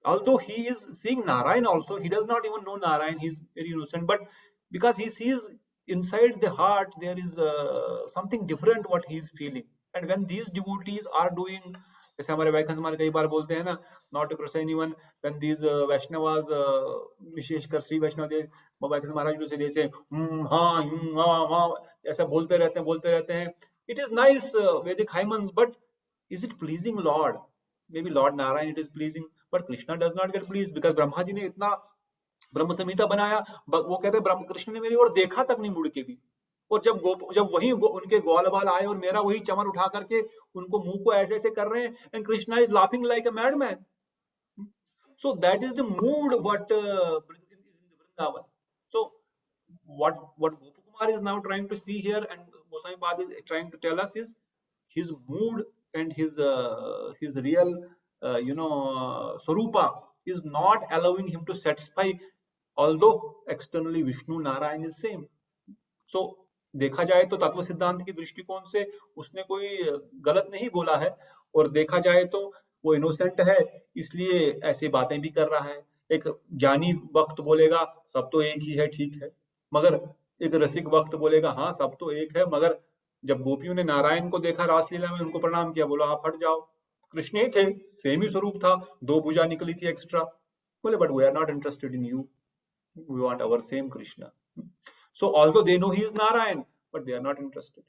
although he is seeing Narayan also, he does not even know Narayan, he is very innocent, but because he sees inside the heart there is something different what he is feeling. And when these devotees are doing, जैसे हमारे वैखंस हमारे कई बार बोलते हैं ना, not to cross anyone, when these Vaishnavas, विशेषकर श्री वैष्णव वैखंस महाराज जैसे जैसे ऐसा बोलते रहते हैं, it is nice Vedic hymns, but is it pleasing Lord? Maybe Lord Narayan it is pleasing, but Krishna does not get pleased because Brahma ji ने इतना ब्रह्म संहिता बनाया, वो कहते हैं ब्रह्म कृष्ण ने मेरी ओर देखा तक नहीं मुड़ के भी, और जब वही उनके ग्वाल बाल आए और मेरा वही चमर उठा करके उनको मुंह को ऐसे ऐसे कर रहे हैं, and Krishna is laughing like a madman. So that is the mood what is in the Vrindavan. So what Gopakumar is now trying to see here, and Goswami Pad is trying to tell us, is his mood and his real Swarupa is not allowing him to satisfy, although externally Vishnu Narayan is same. So देखा जाए तो तत्व सिद्धांत की दृष्टिकोण से उसने कोई गलत नहीं बोला है, और देखा जाए तो वो इनोसेंट है इसलिए ऐसी बातें भी कर रहा है। एक ज्ञानी वक्त बोलेगा सब तो एक ही है, ठीक है, मगर एक रसिक वक्त बोलेगा हाँ सब तो एक है, मगर जब गोपियों ने नारायण को देखा रासलीला में, उनको प्रणाम किया, बोला आप हट जाओ, कृष्ण ही थे, सेम ही स्वरूप था, 2 भुजा निकली थी एक्स्ट्रा, बोले but we are not interested in you, we want our same Krishna. So although they know he is Narayan, but they are not interested.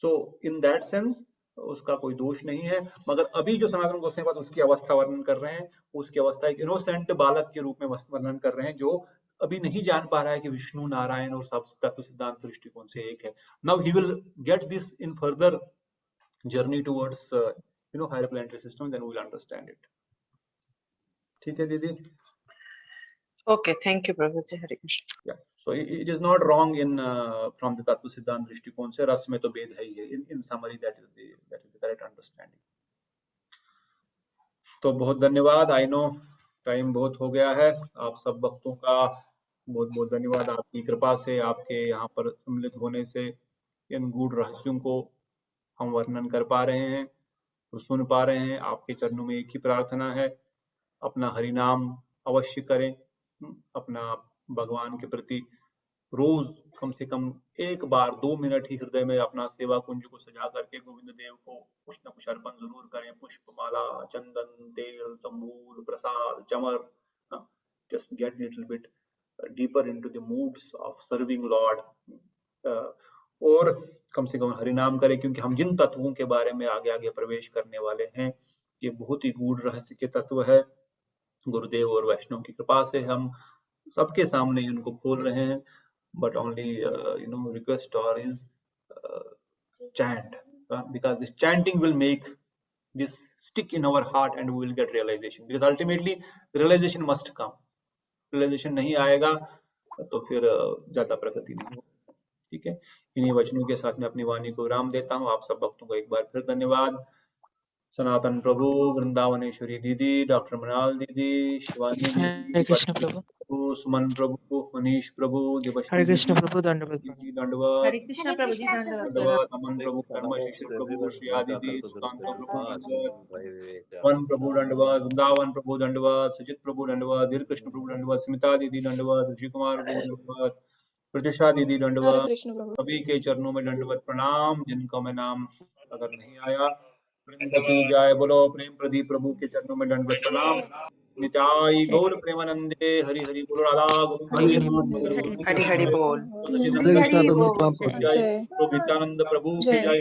So in that sense उसका कोई दोष नहीं है, मगर अभी जो सनातन गोस्वामी पाद उसकी अवस्था वर्णन कर रहे हैं, उसकी अवस्था एक इनोसेंट बालक के रूप में वर्णन कर रहे हैं, जो अभी नहीं जान पा रहा है कि विष्णु नारायण और सब तत्व सिद्धांत दृष्टिकोण से एक है. Now he will get this in further journey towards higher planetary system, then we will understand it. ठीक है दीदी? Okay, thank you, Prabhuji. Hare Krishna. Yeah, so it is not wrong in from the Tattva Siddhant दृष्टिकोण से, रस में तो भेद है ही है. In summary, that is the correct understanding. तो बहुत धन्यवाद. I know टाइम बहुत हो गया है. आप सब भक्तों का बहुत बहुत धन्यवाद. आपकी कृपा से, आपके यहाँ पर सम्मिलित होने से इन गूढ़ रहस्यों को हम वर्णन कर पा रहे हैं और सुन पा रहे हैं. आपके चरणों में एक ही प्रार्थना है, अपना हरिनाम अवश्य करें, अपना भगवान के प्रति रोज कम से कम 1 बार 2 मिनट ही हृदय में अपना सेवा कुंज को सजा करके गोविंद देव को कुछ न कुछ अर्पण जरूर करें. पुष्पमाला, चंदन, तेल, तंबूल, प्रसाद, चमर. Just get a little bit deeper into the moods of serving Lord. और कम से कम हरिनाम करें, क्योंकि हम जिन तत्वों के बारे में आगे आगे प्रवेश करने वाले हैं, ये बहुत ही गूढ़ रहस्य के तत्व है. गुरुदेव और वैष्णव की कृपा से हम सबके सामने उनको खोल रहे हैं, but only request or is chant, because this chanting will make this stick in our heart and we will get realization, because ultimately realization must come. realization नहीं आएगा तो फिर ज्यादा प्रगति नहीं होगी. ठीक है, इन्हीं वचनों के साथ मैं अपनी वाणी को विराम देता हूँ. आप सब भक्तों को एक बार फिर धन्यवाद. सनातन प्रभु, वृंदावनेश्वरी दीदी, डॉक्टर मृणाल दीदी, शिवानी हरे कृष्ण प्रभु, सुमन प्रभु, मनीष प्रभु, हरे कृष्ण प्रभु, दंडवत दंडवत, हरे कृष्ण प्रभु जी, धन्यवाद. दंडवत, अमन प्रभु, कर्म शिशिर प्रभु, श्रिया दीदी, सुकांत प्रभु दंडवत, वन प्रभु दंडवत, वृंदावन प्रभु दंडवत, सचित प्रभु दंडवत, धीर कृष्ण प्रभु दंडवत, स्मिता दीदी दंडवत, ऋषि कुमार प्रभु दंडवत, प्रत्युषा दीदी दंडवत, सभी के चरणों में दंडवत प्रणाम. जिनको मैं नाम अगर नहीं आया, वृंद की जय बोलो. प्रेम प्रदीप प्रभु के चरणों में दंडवत प्रणाम. नित्याई गौर प्रेमानंदे, हरि हरि बोलो. राधा गोविंद हरि हरि बोल. जय नित्यानंद प्रभु की जय.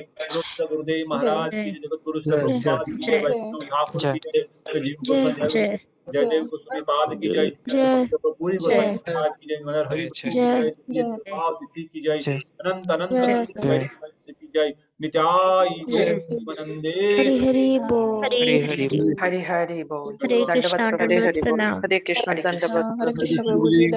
गुरुदेव महाराज की, जगत गुरु प्रभुपाद की जय, वैष्णव ठाकुर की जय, जीव गोस्वामी जयदेव गोस्वामी पाद की जय, पूरी गोस्वामी महाराज की जय, मदर हरि की जय, भाव तिथि की जय, अनंत अनंत की जय. नित्याई गौरवंदे. हरि हरि बोल. हरे हरि बोल. हरि हरि बोल. हरे दंडवत कृष्ण, प्रभु. हरे हरि बोल. प्रणाम. हरे कृष्ण. दंडवत हरे प्रभु. कृष्ण प्रभु जी.